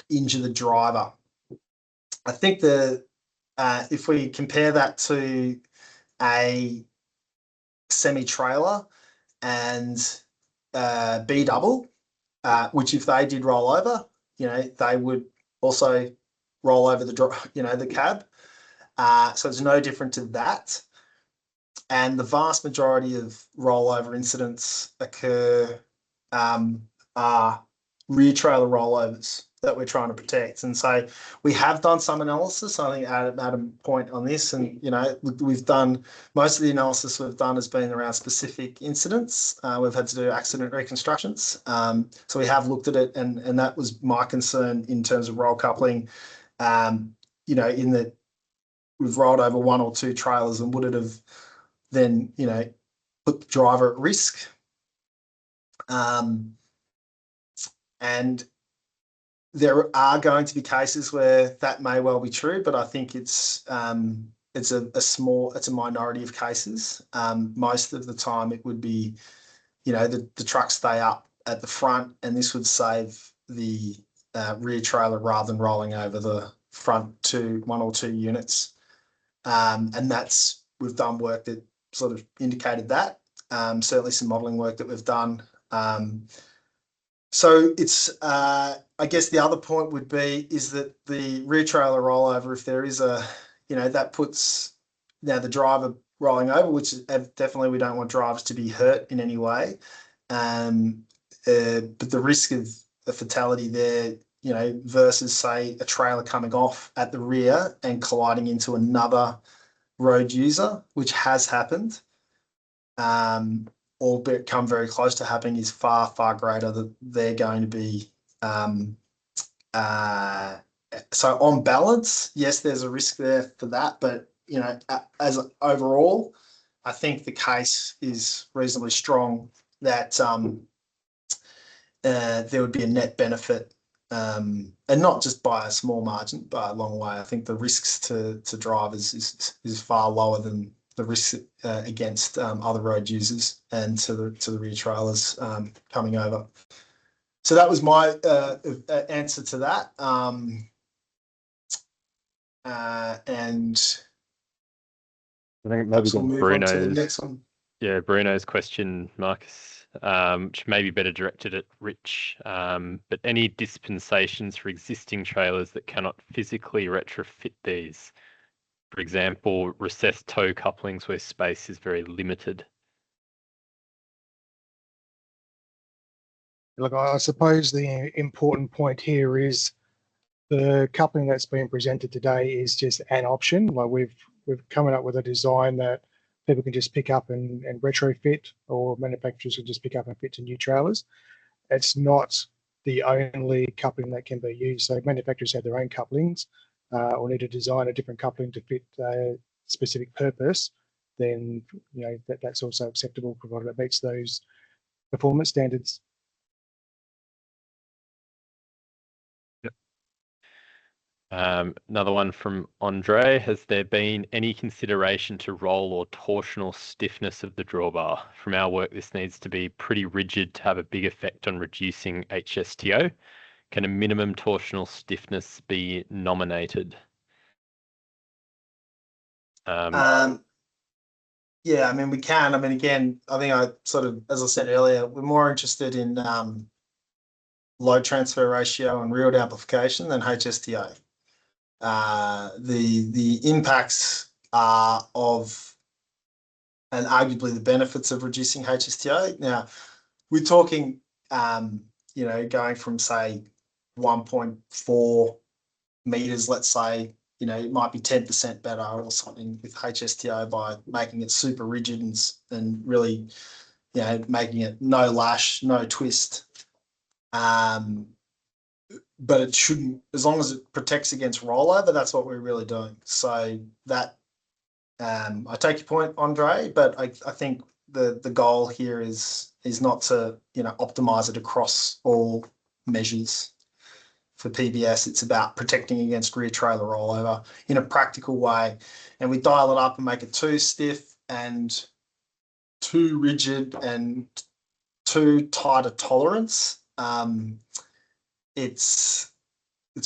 injure the driver. I think if we compare that to a semi-trailer and B double, which if they did roll over, they would also roll over the cab. So it's no different to that. And the vast majority of rollover incidents occur are rear trailer rollovers that we're trying to protect. And so we have done some analysis. I think Adam point on this, and we've done most of the analysis we've done has been around specific incidents. We've had to do accident reconstructions. So we have looked at it, and that was my concern in terms of roll coupling. In that we've rolled over one or two trailers, and would it have then put the driver at risk? And there are going to be cases where that may well be true, but I think it's a minority of cases. Most of the time it would be, the trucks stay up at the front, and this would save the rear trailer rather than rolling over the front one or two units. And we've done work that sort of indicated that. Certainly some modelling work that we've done. So it's, I guess the other point would be is that the rear trailer rollover, if there is that puts the driver rolling over, which definitely we don't want drivers to be hurt in any way. But the risk of a fatality there, versus say a trailer coming off at the rear and colliding into another road user, which has happened, or come very close to happening, is far, far greater. That they're going to be so on balance, yes, there's a risk there for that, but as overall, I think the case is reasonably strong that there would be a net benefit and not just by a small margin, by a long way. I think the risks to drivers is far lower than the risks against other road users and to the rear trailers coming over. So that was my answer to that. And I think maybe perhaps we'll move on to the Bruno's- next one. Yeah, Bruno's question, Marcus, which may be better directed at Rich, but any dispensations for existing trailers that cannot physically retrofit these? For example, recessed tow couplings where space is very limited. Look, I suppose the important point here is the coupling that's been presented today is just an option. Like we've coming up with a design that people can just pick up and retrofit, or manufacturers can just pick up and fit to new trailers. It's not the only coupling that can be used. So manufacturers have their own couplings, or need to design a different coupling to fit a specific purpose. Then that's also acceptable, provided it meets those performance standards. Another one from Andre. Has there been any consideration to roll or torsional stiffness of the drawbar? From our work, this needs to be pretty rigid to have a big effect on reducing HSTO. Can a minimum torsional stiffness be nominated? Yeah, I mean, we can. I mean, again, I think as I said earlier, we're more interested in load transfer ratio and yield amplification than HSTO. The impacts of, and arguably the benefits of reducing HSTO. Now, we're talking, going from say 1.4 meters, let's say, it might be 10% better or something with HSTO by making it super rigid and really, making it no lash, no twist. But it shouldn't, as long as it protects against rollover, that's what we're really doing. So that, I take your point, Andre, but I think the goal here is not to, optimize it across all measures. For PBS, it's about protecting against rear trailer rollover in a practical way. And we dial it up and make it too stiff and too rigid and too tight a tolerance. It's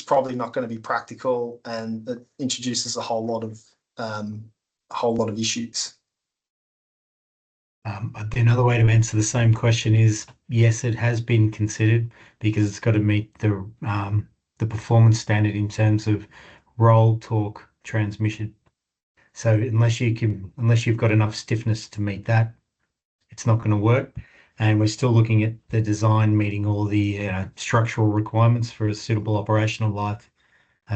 probably not going to be practical, and it introduces a whole lot of issues. But another way to answer the same question is yes, it has been considered because it's got to meet the performance standard in terms of roll, torque, transmission. So unless you've got enough stiffness to meet that, it's not going to work. And we're still looking at the design meeting all the structural requirements for a suitable operational life.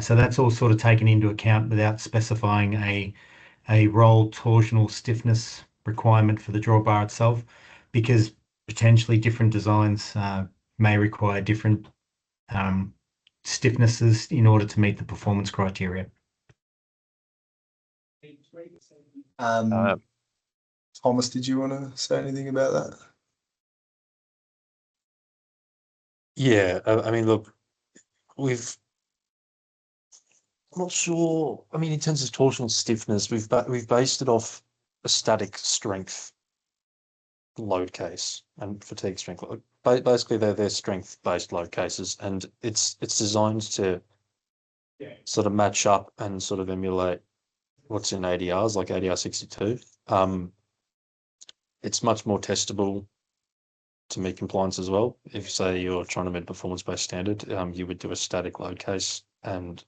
So that's all sort of taken into account without specifying a roll torsional stiffness requirement for the drawbar itself, because potentially different designs may require different stiffnesses in order to meet the performance criteria. Thomas, did you want to say anything about that? Yeah, I mean, look, I'm not sure. I mean, in terms of torsional stiffness, we've based it off a static strength load case and fatigue strength. Basically, they're strength-based load cases, and it's designed to sort of match up and sort of emulate what's in ADRs, like ADR 62. It's much more testable to meet compliance as well. If, say, you're trying to meet a performance-based standard, you would do a static load case, and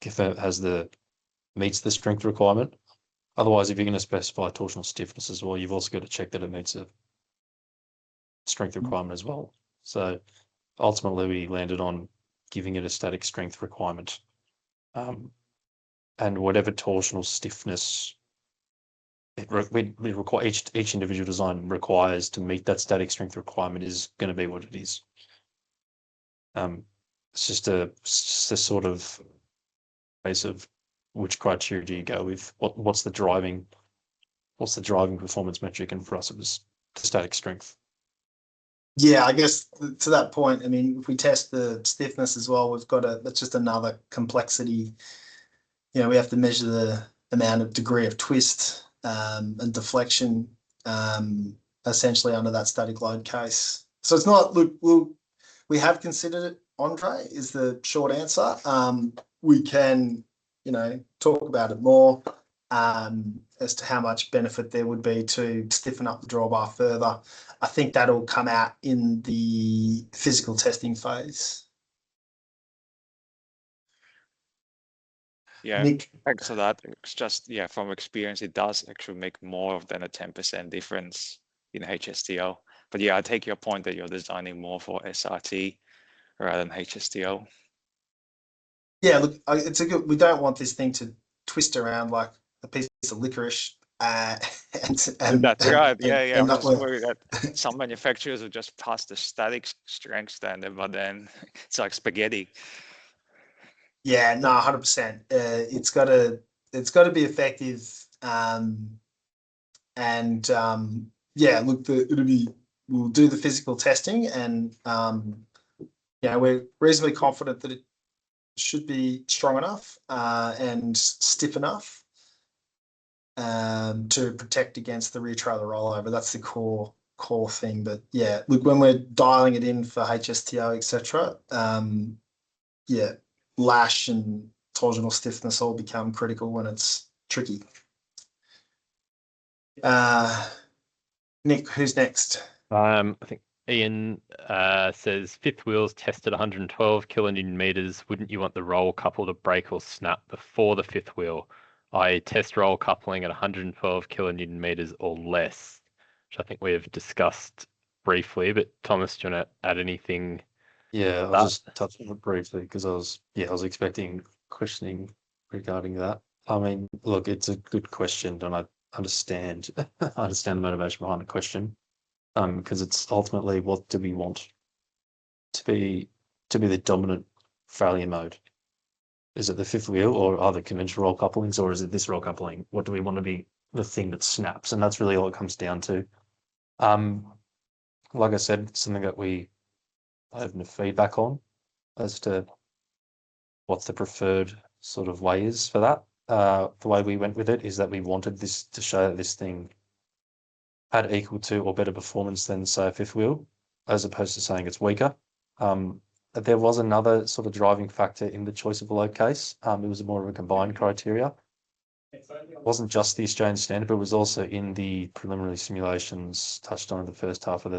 if that meets the strength requirement. Otherwise, if you're going to specify torsional stiffness as well, you've also got to check that it meets a strength requirement as well. So ultimately, we landed on giving it a static strength requirement, and whatever torsional stiffness we require, each individual design requires to meet that static strength requirement is going to be what it is. It's just a sort of case of which criteria do you go with? What's the driving performance metric? And for us, it was the static strength. Yeah, I guess to that point, I mean, if we test the stiffness as well, that's just another complexity. You know, we have to measure the amount of degree of twist and deflection essentially under that static load case. So it's not, look, we have considered it, Andre, is the short answer. We can, you know, talk about it more as to how much benefit there would be to stiffen up the drawbar further. I think that'll come out in the physical testing phase. Yeah, Nick? thanks for that. It's just, yeah, from experience, it does actually make more than a 10% difference in HSTO. But yeah, I take your point that you're designing more for SRT rather than HSTO. Yeah, look, it's a good. We don't want this thing to twist around like a piece of licorice. And That's right. Yeah. I'm not just worried that some manufacturers will just pass the static strength standard, but then it's like spaghetti. Yeah, no, 100%. It's got to be effective. Yeah, look, we'll do the physical testing, and yeah, we're reasonably confident that it should be strong enough and stiff enough to protect against the rear trailer rollover. That's the core thing. But yeah, look, when we're dialing it in for HSTO, etc., yeah, lash and torsional stiffness all become critical when it's tricky. Nick, who's next? I think Ian says fifth wheels tested 112 kilonewton meters. Wouldn't you want the roll couple to break or snap before the fifth wheel? I test roll coupling at 112 kilonewton meters or less, which I think we've discussed briefly. But Thomas, do you want to add anything? Yeah, I'll just touch on it briefly because I was expecting questioning regarding that. I mean, look, it's a good question, and I understand the motivation behind the question. Because it's ultimately what do we want to be the dominant failure mode? Is it the fifth wheel or other conventional roll couplings, or is it this roll coupling? What do we want to be the thing that snaps? And that's really all it comes down to. Like I said, it's something that we have no feedback on as to what the preferred sort of way is for that. The way we went with it is that we wanted this to show that this thing had equal to or better performance than, say, a fifth wheel, as opposed to saying it's weaker. There was another sort of driving factor in the choice of a load case. It was more of a combined criteria. It wasn't just the Australian standard, but it was also in the preliminary simulations touched on in the first half of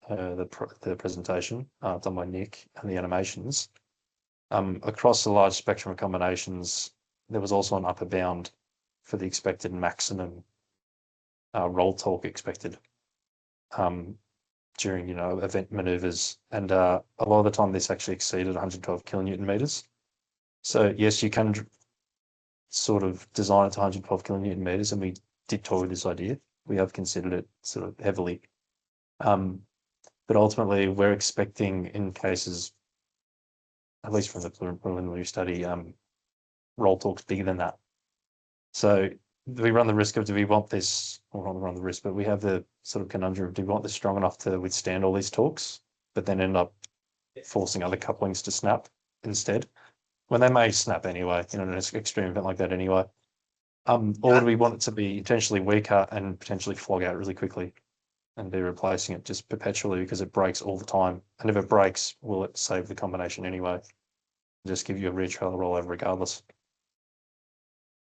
the presentation done by Nick and the animations. Across a large spectrum of combinations, there was also an upper bound for the expected maximum roll torque expected during, event maneuvers. And a lot of the time this actually exceeded 112 kilonewton meters. So yes, you can sort of design it to 112 kilonewton meters, and we did toy with this idea. We have considered it sort of heavily. But ultimately we're expecting, in cases, at least from the preliminary study, roll torques bigger than that. So we run the risk of, do we want this, or not run the risk, but we have the sort of conundrum of, do we want this strong enough to withstand all these torques, but then end up forcing other couplings to snap instead, when they may snap anyway, in an extreme event like that anyway. Or do we want it to be potentially weaker and potentially flog out really quickly and be replacing it just perpetually because it breaks all the time? And if it breaks, will it save the combination anyway? Just give you a rear trailer rollover regardless.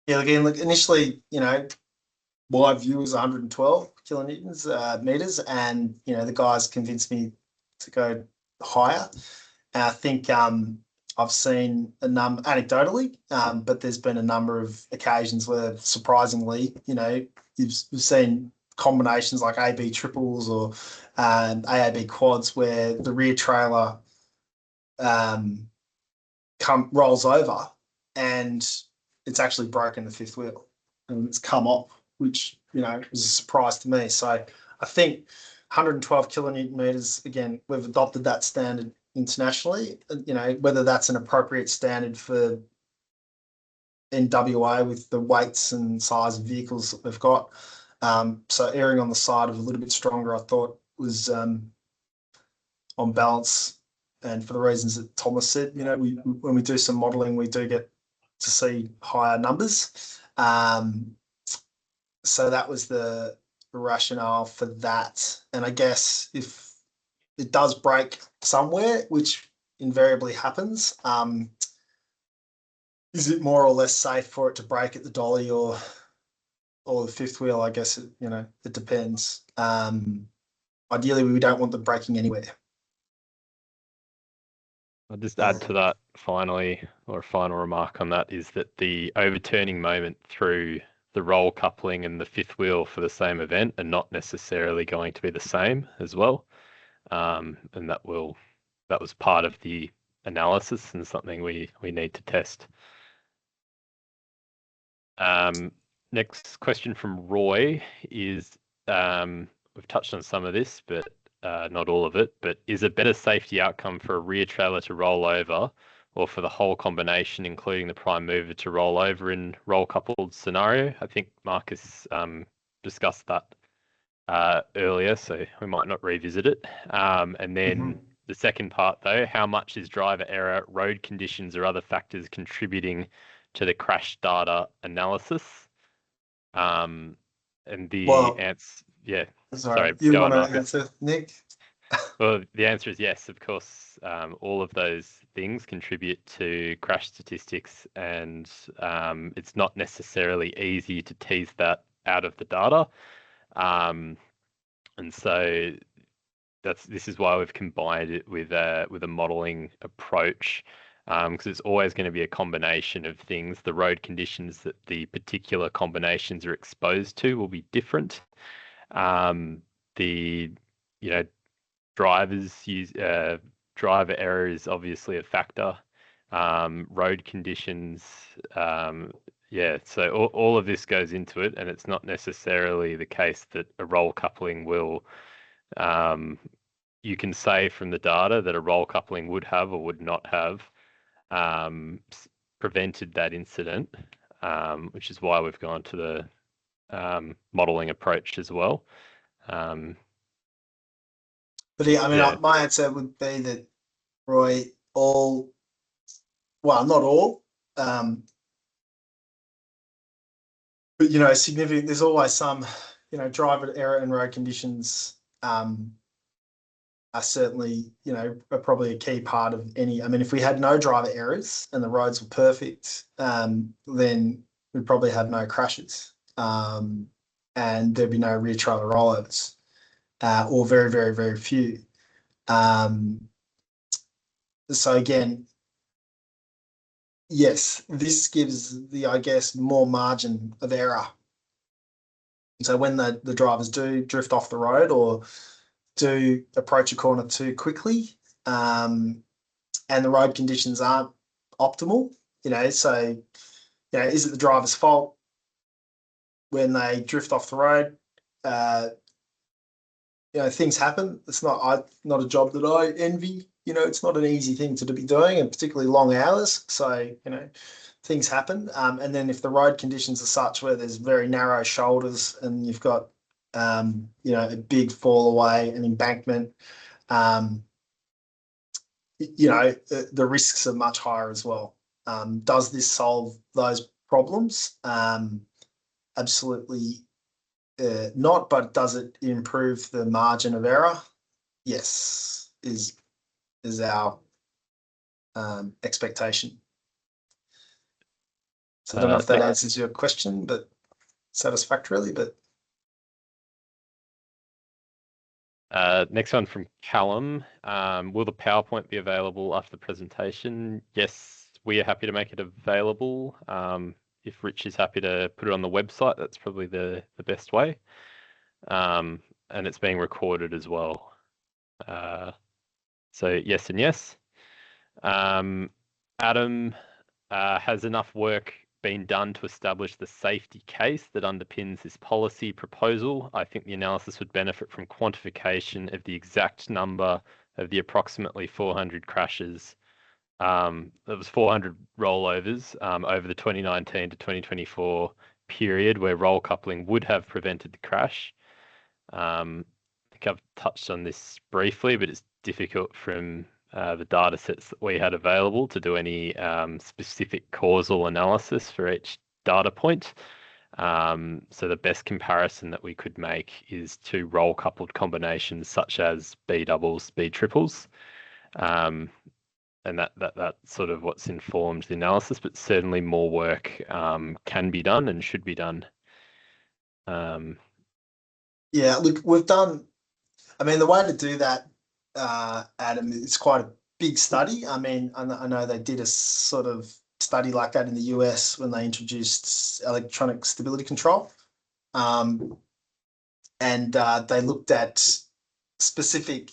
Yeah, again, look, initially, my view was 112 kilonewtons meters, and the guys convinced me to go higher. And I think I've seen a number anecdotally, but there's been a number of occasions where, surprisingly, you've seen combinations like AB triples or AAB quads where the rear trailer rolls over and it's actually broken the fifth wheel and it's come off, which was a surprise to me. So I think 112 kilonewton meters, again, we've adopted that standard internationally. Whether that's an appropriate standard for in WA with the weights and size of vehicles that we've got. So erring on the side of a little bit stronger, I thought was on balance. And for the reasons that Thomas said, you know, when we do some modelling, we do get to see higher numbers. So that was the rationale for that. And I guess if it does break somewhere, which invariably happens, is it more or less safe for it to break at the dolly or the fifth wheel? I guess it, you know, it depends. Ideally, we don't want them breaking anywhere. I'll just add to that finally, or a final remark on that, is that the overturning moment through the roll coupling and the fifth wheel for the same event are not necessarily going to be the same as well. And that was part of the analysis and something we need to test. Next question from Roy is, we've touched on some of this, but not all of it, but is a better safety outcome for a rear trailer to roll over or for the whole combination, including the prime mover, to roll over in roll coupled scenario? I think Marcus discussed that earlier, so we might not revisit it. And then the second part though, how much is driver error, road conditions or other factors contributing to the crash data analysis? And the answer, yeah. Sorry, you go want on, to answer, Nick? Well, the answer is yes, of course. All of those things contribute to crash statistics, and it's not necessarily easy to tease that out of the data. And so this is why we've combined it with a modelling approach, because it's always going to be a combination of things. The road conditions that the particular combinations are exposed to will be different. Driver error is obviously a factor. Road conditions, so all of this goes into it, and it's not necessarily the case that a roll coupling will, you can say from the data that a roll coupling would have or would not have prevented that incident, which is why we've gone to the modelling approach as well. But yeah, I mean, my answer would be that, Roy, not all, but, you know, significant, there's always some, you know, driver error and road conditions are certainly, you know, are probably a key part of any. I mean, if we had no driver errors and the roads were perfect, then we'd probably have no crashes, and there'd be no rear trailer rollovers, or very, very, very few. So again, yes, this gives the, I guess, more margin of error. So when the drivers do drift off the road or do approach a corner too quickly, and the road conditions aren't optimal, you know, so, you know, is it the driver's fault when they drift off the road? You know, things happen. It's not a job that I envy. You know, it's not an easy thing to be doing, and particularly long hours. So, you know, things happen. And then if the road conditions are such where there's very narrow shoulders and you've got, you know, a big fall away, an embankment, you know, the risks are much higher as well. Does this solve those problems? Absolutely not, but does it improve the margin of error? Yes, is our expectation. So I don't know if that answers your question, but satisfactorily. But next one from Callum. Will the PowerPoint be available after the presentation? Yes, we are happy to make it available. If Rich is happy to put it on the website, that's probably the best way. And it's being recorded as well. So yes and yes. Adam, has enough work been done to establish the safety case that underpins this policy proposal? I think the analysis would benefit from quantification of the exact number of the approximately 400 crashes. There was 400 rollovers over the 2019 to 2024 period where roll coupling would have prevented the crash. I think I've touched on this briefly, but it's difficult from the data sets that we had available to do any specific causal analysis for each data point. So the best comparison that we could make is to roll coupled combinations such as B doubles, B triples. And that's sort of what's informed the analysis, but certainly more work can be done and should be done. Yeah, look, we've done, I mean, the way to do that, Adam, it's quite a big study. I mean, I know they did a sort of study like that in the US when they introduced electronic stability control. And they looked at specific,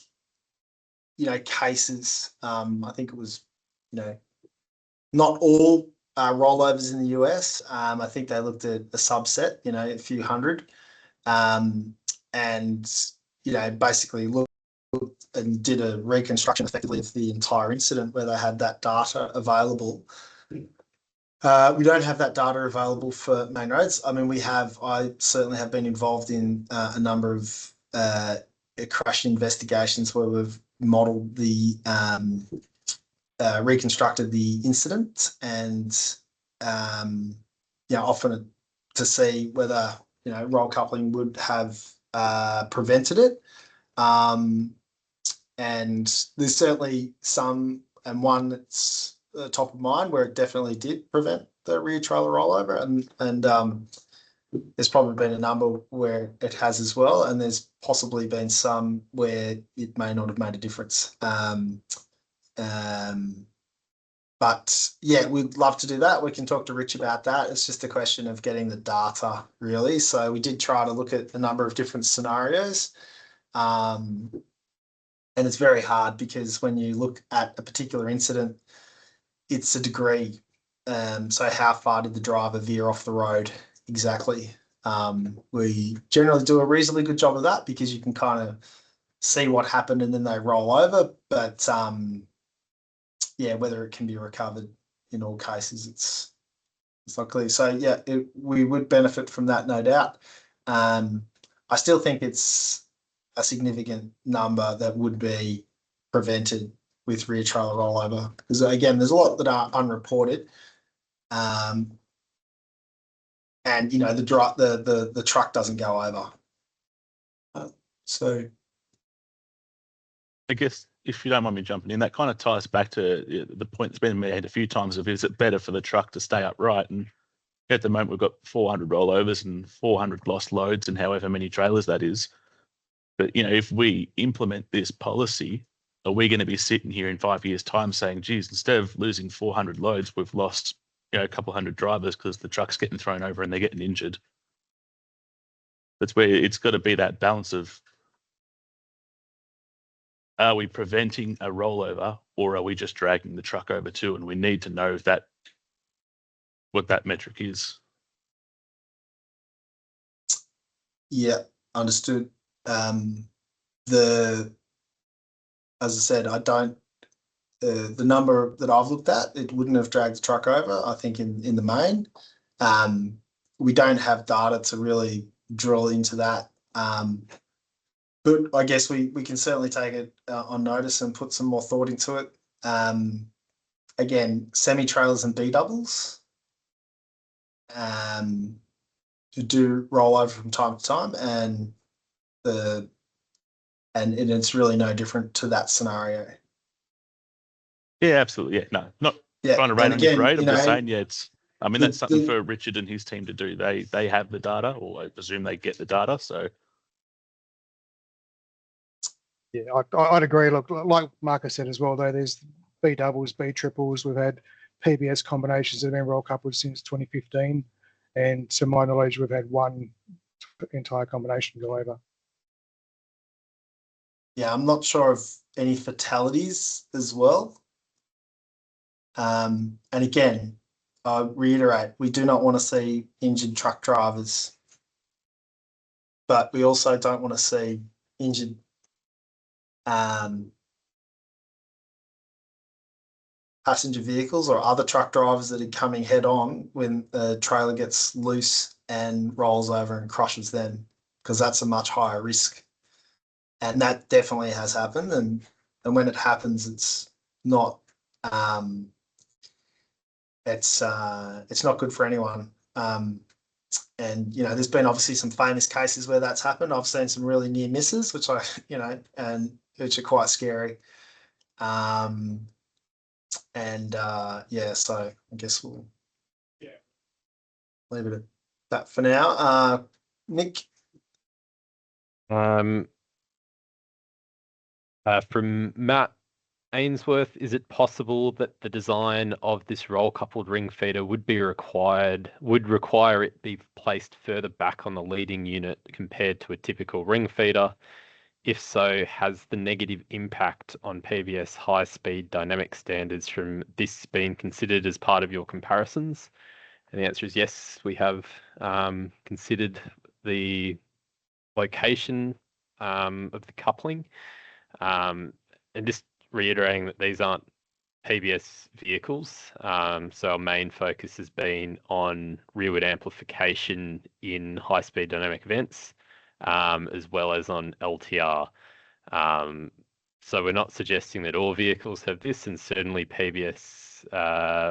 cases. I think it was, not all rollovers in the US. I think they looked at a subset, a few hundred. And, basically looked and did a reconstruction effectively of the entire incident where they had that data available. We don't have that data available for main roads. I mean, I certainly have been involved in a number of crash investigations where we've modelled the, reconstructed the incident and, often to see whether, roll coupling would have prevented it. And there's certainly some, and one that's top of mind where it definitely did prevent the rear trailer rollover, and there's probably been a number where it has as well, and there's possibly been some where it may not have made a difference. But yeah, we'd love to do that. We can talk to Rich about that. It's just a question of getting the data, really. So we did try to look at a number of different scenarios. And it's very hard because when you look at a particular incident, it's a degree. So how far did the driver veer off the road exactly? We generally do a reasonably good job of that because you can kind of see what happened and then they roll over. But yeah, whether it can be recovered in all cases, it's not clear. So yeah, we would benefit from that, no doubt. I still think it's a significant number that would be prevented with rear trailer rollover, because again, there's a lot that are unreported, and the truck doesn't go over. So, I guess if you don't mind me jumping in, that kind of ties back to the point that's been made a few times of, is it better for the truck to stay upright? And at the moment, we've got 400 rollovers and 400 lost loads and however many trailers that is. But, if we implement this policy, are we going to be sitting here in 5 years' time saying, geez, instead of losing 400 loads, we've lost, a couple hundred drivers because the truck's getting thrown over and they're getting injured? That's where it's got to be that balance of, are we preventing a rollover or are we just dragging the truck over too? And we need to know what that metric is. Yeah, understood. As I said, I don't, the number that I've looked at, it wouldn't have dragged the truck over, I think, in the main. We don't have data to really drill into that. But I guess we can certainly take it on notice and put some more thought into it. Again, semi-trailers and B-doubles who do roll over from time to time, and it's really no different to that scenario. Yeah, absolutely. Yeah, no, not trying to rain on your parade. I'm just saying, that's something for Richard and his team to do. They have the data, or I presume they get the data. So yeah, I'd agree. Look, like Marcus said as well, though, there's B doubles, B triples. We've had PBS combinations that have been roll coupled since 2015, and to my knowledge, we've had one entire combination go over. Yeah, I'm not sure of any fatalities as well. And again, I reiterate, we do not want to see injured truck drivers, but we also don't want to see injured passenger vehicles or other truck drivers that are coming head on when the trailer gets loose and rolls over and crushes them, because that's a much higher risk. And that definitely has happened. And and when it happens, it's not it's not good for anyone. And you know, there's been obviously some famous cases where that's happened. I've seen some really near misses, which I, you know, and which are quite scary. Yeah, so I guess we'll leave it at that for now. Nick. From Matt Ainsworth, is it possible that the design of this roll-coupled ring feeder would require it be placed further back on the leading unit compared to a typical ring feeder? If so, has the negative impact on PBS high-speed dynamic standards from this been considered as part of your comparisons? And the answer is yes, we have considered the location of the coupling, and just reiterating that these aren't PBS vehicles, so our main focus has been on rearward amplification in high-speed dynamic events, as well as on LTR. So we're not suggesting that all vehicles have this, and certainly PBS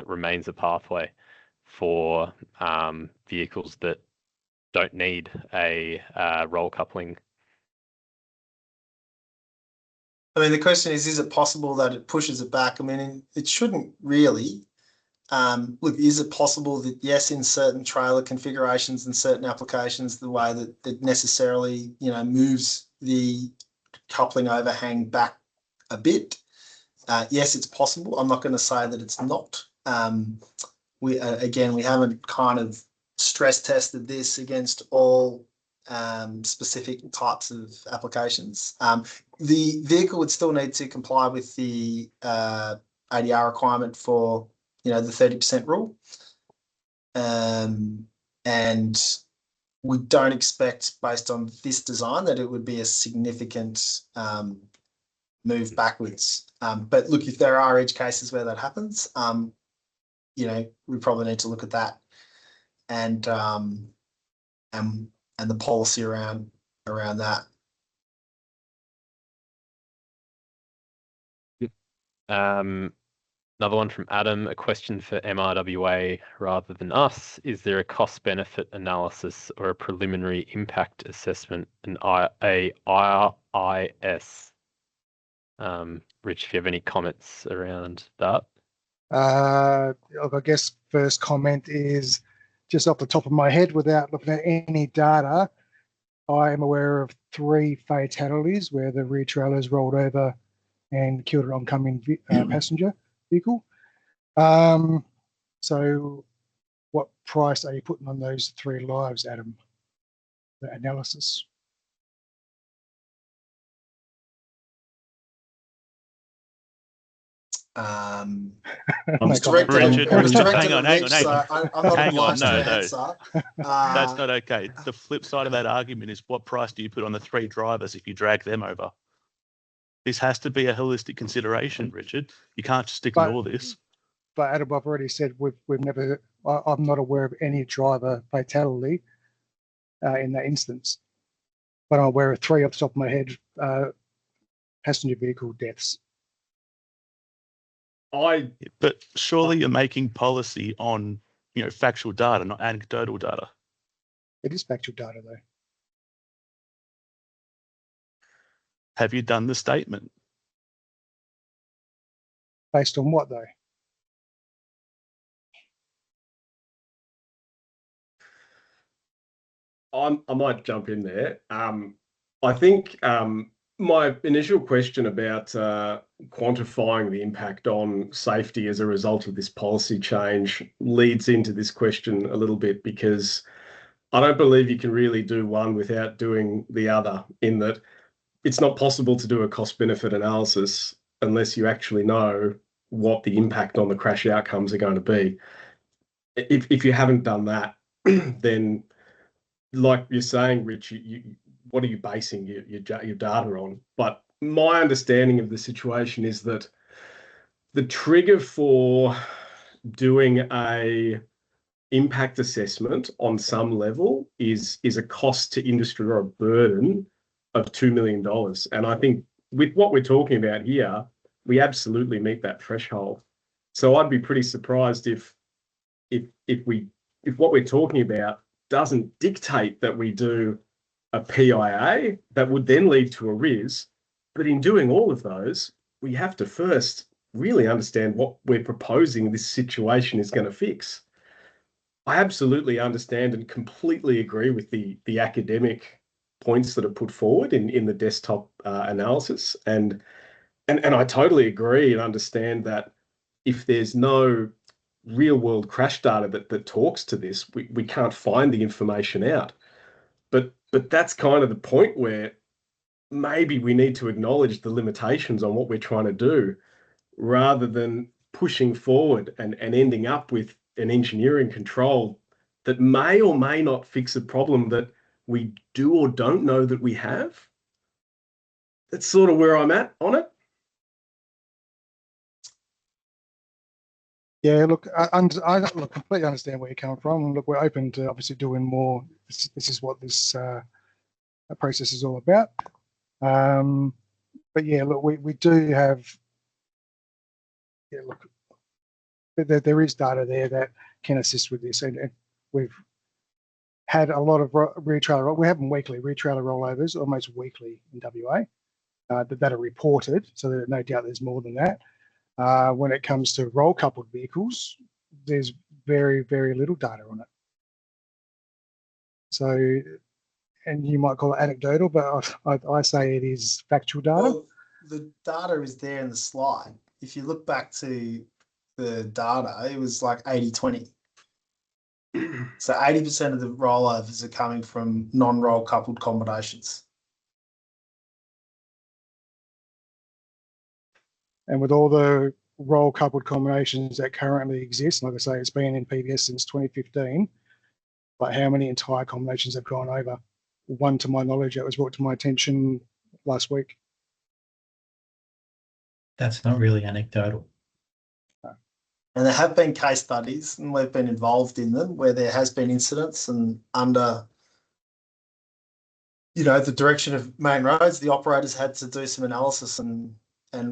remains a pathway for vehicles that don't need a roll coupling. I mean, the question is it possible that it pushes it back? I mean, it shouldn't really. Look, is it possible that, yes, in certain trailer configurations and certain applications, the way that it necessarily, you know, moves the coupling overhang back a bit? Yes, it's possible. I'm not going to say that it's not. We haven't kind of stress tested this against all specific types of applications. The vehicle would still need to comply with the ADR requirement for, you know, the 30% rule. And we don't expect, based on this design, that it would be a significant move backwards. But look, if there are edge cases where that happens, you know, we probably need to look at that and the policy around that. Another one from Adam, a question for MRWA rather than us. Is there a cost-benefit analysis or a preliminary impact assessment, an IIS? Rich, if you have any comments around that. I guess first comment is just off the top of my head, without looking at any data, I am aware of 3 fatalities where the rear trailers rolled over and killed an oncoming passenger vehicle. So what price are you putting on those 3 lives, Adam? The analysis. Hang I'm on. not obliged to answer. That's not okay. The flip side of that argument is, what price do you put on the 3 drivers if you drag them over? This has to be a holistic consideration, Richard. You can't just ignore this. But Adam, I've already said we've never. I'm not aware of any driver fatality in that instance, but I'm aware of 3 off the top of my head passenger vehicle deaths. But surely you're making policy on, you know, factual data, not anecdotal data. It is factual data, though. Have you done the statement? Based on what, though? I might jump in there. I think my initial question about quantifying the impact on safety as a result of this policy change leads into this question a little bit, because I don't believe you can really do one without doing the other, in that it's not possible to do a cost-benefit analysis unless you actually know what the impact on the crash outcomes are going to be. If you haven't done that, then, like you're saying, Rich, what are you basing your data on? But my understanding of the situation is that the trigger for doing a impact assessment on some level is a cost to industry or a burden of $2 million. And I think with what we're talking about here, we absolutely meet that threshold. So I'd be pretty surprised if what we're talking about doesn't dictate that we do a PIA that would then lead to a RIS. But in doing all of those, we have to first really understand what we're proposing this situation is going to fix. I absolutely understand and completely agree with the academic points that are put forward in the desktop analysis. And I totally agree and understand that if there's no real world crash data that talks to this, we can't find the information out. But that's kind of the point where maybe we need to acknowledge the limitations on what we're trying to do rather than pushing forward and ending up with an engineering control that may or may not fix a problem that we do or don't know that we have. That's sort of where I'm at on it. Yeah, look, I completely understand where you're coming from. And look, we're open to obviously doing more. This is what this process is all about. But yeah, look, we do have. Yeah, look, there is data there that can assist with this, and we've had a lot of retrailer. We have them weekly retrailer rollovers, almost weekly in WA, that are reported. So there's no doubt there's more than that. When it comes to roll coupled vehicles, there's very, very little data on it. So, and you might call it anecdotal, but I say it is factual data. Well, the data is there in the slide. If you look back to the data, it was like 80-20. So 80% of the rollovers are coming from non-roll coupled combinations. And with all the roll coupled combinations that currently exist, like I say, it's been in PBS since 2015, but how many entire combinations have gone over? One, to my knowledge, that was brought to my attention last week. That's not really anecdotal. And there have been case studies, and we've been involved in them, where there has been incidents, and under, you know, the direction of Main Roads, the operators had to do some analysis, and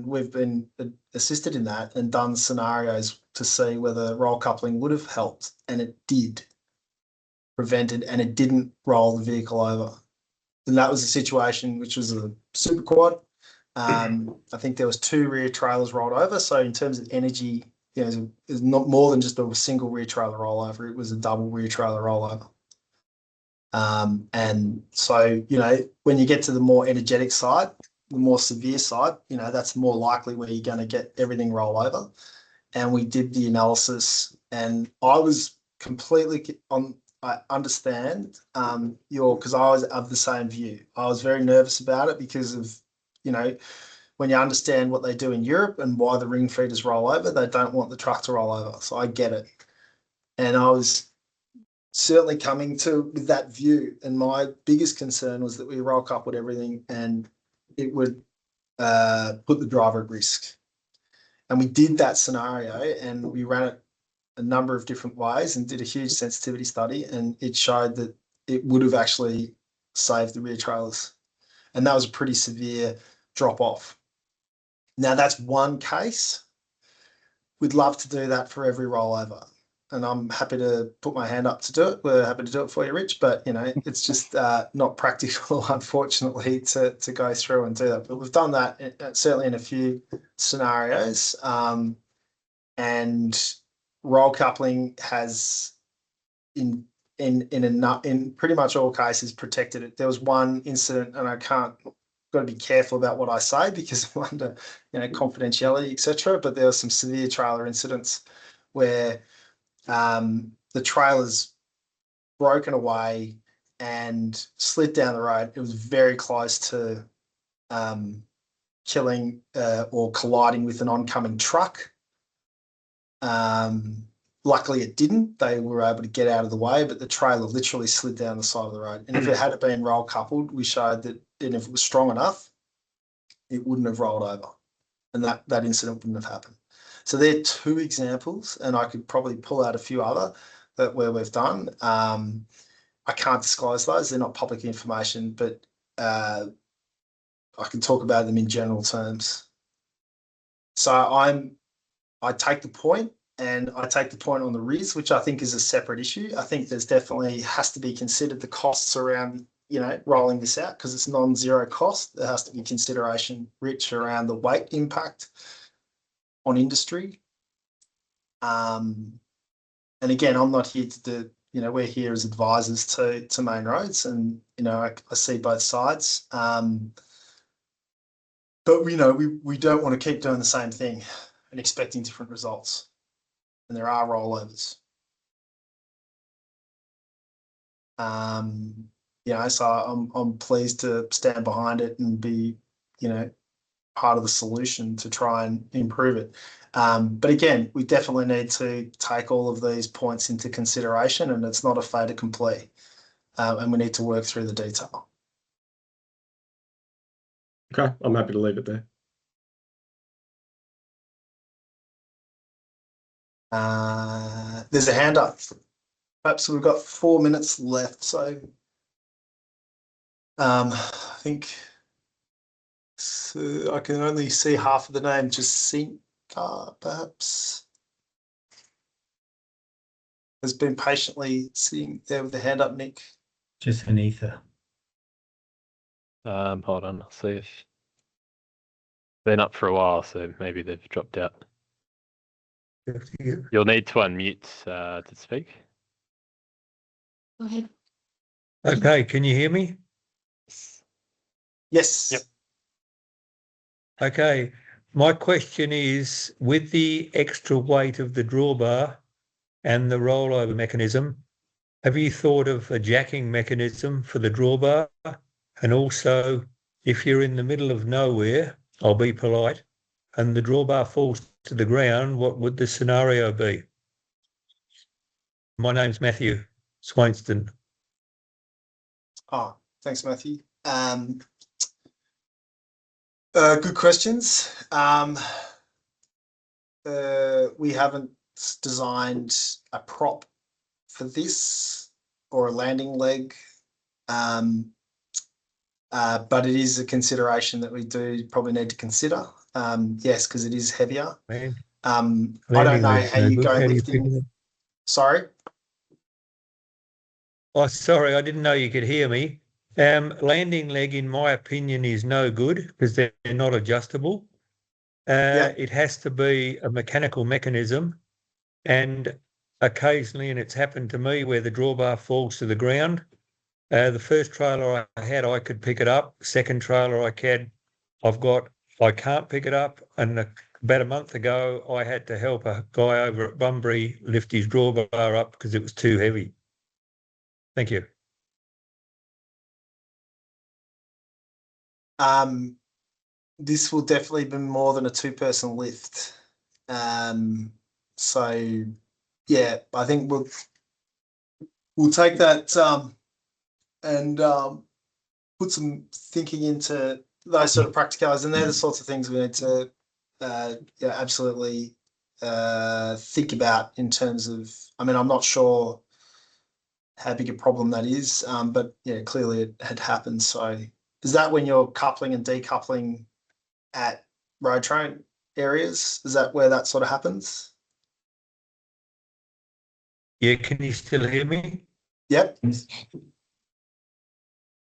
we've been assisted in that and done scenarios to see whether roll coupling would have helped, and it did. Prevented, and it didn't roll the vehicle over. And that was a situation which was a super quad. I think there was 2 rear trailers rolled over. So in terms of energy, you know, it was not more than just a single rear trailer rollover. It was a double rear trailer rollover. And so, you know, when you get to the more energetic side, the more severe side, you know, that's more likely where you're going to get everything roll over. And we did the analysis, and I was completely on. I understand because I was of the same view. I was very nervous about it because of, you know, when you understand what they do in Europe and why the ring feeders roll over, they don't want the truck to roll over. So I get it. And I was certainly coming to with that view. And my biggest concern was that we roll coupled everything and it would put the driver at risk. And we did that scenario, and we ran it a number of different ways and did a huge sensitivity study, and it showed that it would have actually saved the rear trailers. And that was a pretty severe drop off. Now that's one case. We'd love to do that for every rollover, and I'm happy to put my hand up to do it. We're happy to do it for you, Rich, but you know, it's just not practical, unfortunately, to go through and do that. But we've done that certainly in a few scenarios, and roll coupling has in pretty much all cases protected it. There was one incident, and got to be careful about what I say because I'm under, you know, confidentiality, etc. But there were some severe trailer incidents where the trailer's broken away and slid down the road. It was very close to killing or colliding with an oncoming truck. Luckily it didn't. They were able to get out of the way, but the trailer literally slid down the side of the road. And if it had been roll coupled, we showed that, and if it was strong enough, it wouldn't have rolled over, and that incident wouldn't have happened. So there are 2 examples, and I could probably pull out a few other where we've done. I can't disclose those; they're not public information. But I can talk about them in general terms. So I take the point, and I take the point on the RIS, which I think is a separate issue. I think there's definitely has to be considered the costs around, rolling this out, because it's non-zero cost. There has to be consideration rich around the weight impact on industry. And again, I'm not here to do, we're here as advisors to Main Roads, and, I see both sides. But we don't want to keep doing the same thing and expecting different results. And there are rollovers. So I'm pleased to stand behind it and be, part of the solution to try and improve it. But again, we definitely need to take all of these points into consideration, and it's not a fait accompli. And we need to work through the detail. Okay, I'm happy to leave it there. There's a hand up. Perhaps we've got 4 minutes left, so I think I can only see half of the name. Just Sinka, perhaps, has been patiently sitting there with the hand up. Nick, Just Anitha. Hold on, I'll see if they're up for a while, so maybe they've dropped out. You'll need to unmute to speak. Go ahead. Okay, can you hear me? yes. Yep. Okay, my question is, with the extra weight of the drawbar and the rollover mechanism, have you thought of a jacking mechanism for the drawbar? And also, if you're in the middle of nowhere, I'll be polite, and the drawbar falls to the ground, what would the scenario be? My name's Matthew Swainston. Oh, thanks, Matthew. Good questions. We haven't designed a prop for this or a landing leg, but it is a consideration that we do probably need to consider. Yes, because it is heavier. Man, I don't know how you go lifting. Sorry. Oh, sorry, I didn't know you could hear me. Landing leg, in my opinion, is no good because they're not adjustable. It has to be a mechanical mechanism, and occasionally, and it's happened to me, where the drawbar falls to the ground. The first trailer I had, I could pick it up. Second trailer I can't pick it up. And about a month ago, I had to help a guy over at Bunbury lift his drawbar up because it was too heavy. Thank you. This will definitely be more than a two-person lift. So yeah, I think we'll take that and put some thinking into those sort of practicalities, and they're the sorts of things we need to absolutely think about in terms of. I mean, I'm not sure how big a problem that is, but yeah, clearly it had happened. So is that when you're coupling and decoupling at road train areas? Is that where that sort of happens? Yeah, can you still hear me? Yep.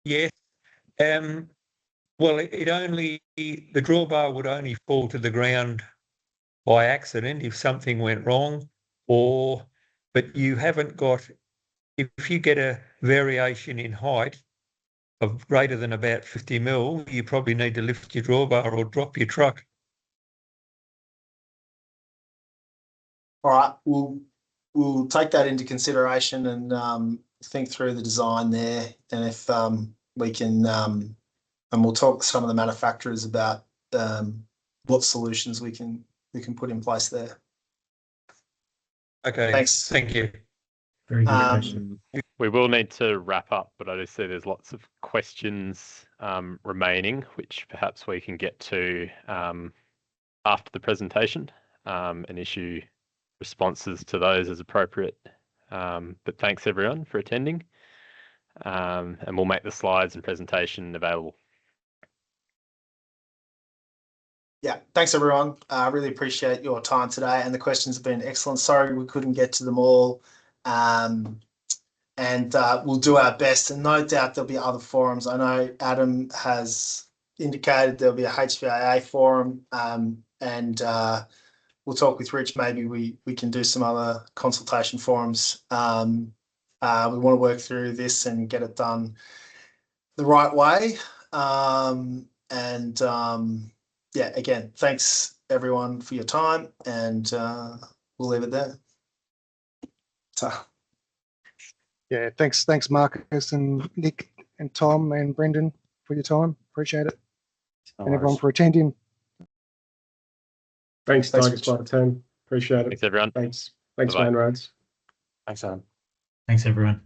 Yes. Well, the drawbar would only fall to the ground by accident if something went wrong, but you haven't got, if you get a variation in height of greater than about 50 mil, you probably need to lift your drawbar or drop your truck. All right, we'll take that into consideration and think through the design there, and if we can, and we'll talk to some of the manufacturers about what solutions we can put in place there. Okay, thanks. Thank you. Very good question. We will need to wrap up, but I do see there's lots of questions remaining, which perhaps we can get to after the presentation and issue responses to those as appropriate. But thanks everyone for attending, and we'll make the slides and presentation available. Yeah, thanks everyone. I really appreciate your time today, and the questions have been excellent. Sorry we couldn't get to them all, and we'll do our best. And no doubt there'll be other forums. I know Adam has indicated there'll be a HVAA forum, and we'll talk with Rich. Maybe we can do some other consultation forums. We want to work through this and get it done the right way. Yeah, again, thanks everyone for your time, and we'll leave it there. So. Yeah, thanks Marcus and Nick and Tom and Brendan for your time. Appreciate it. No and everyone worries. for attending. Thanks, Thanks, Tigers by the 10. Appreciate it. Thanks, everyone. Thanks, Bye-bye. Main Roads. Thanks, Adam. Thanks, everyone.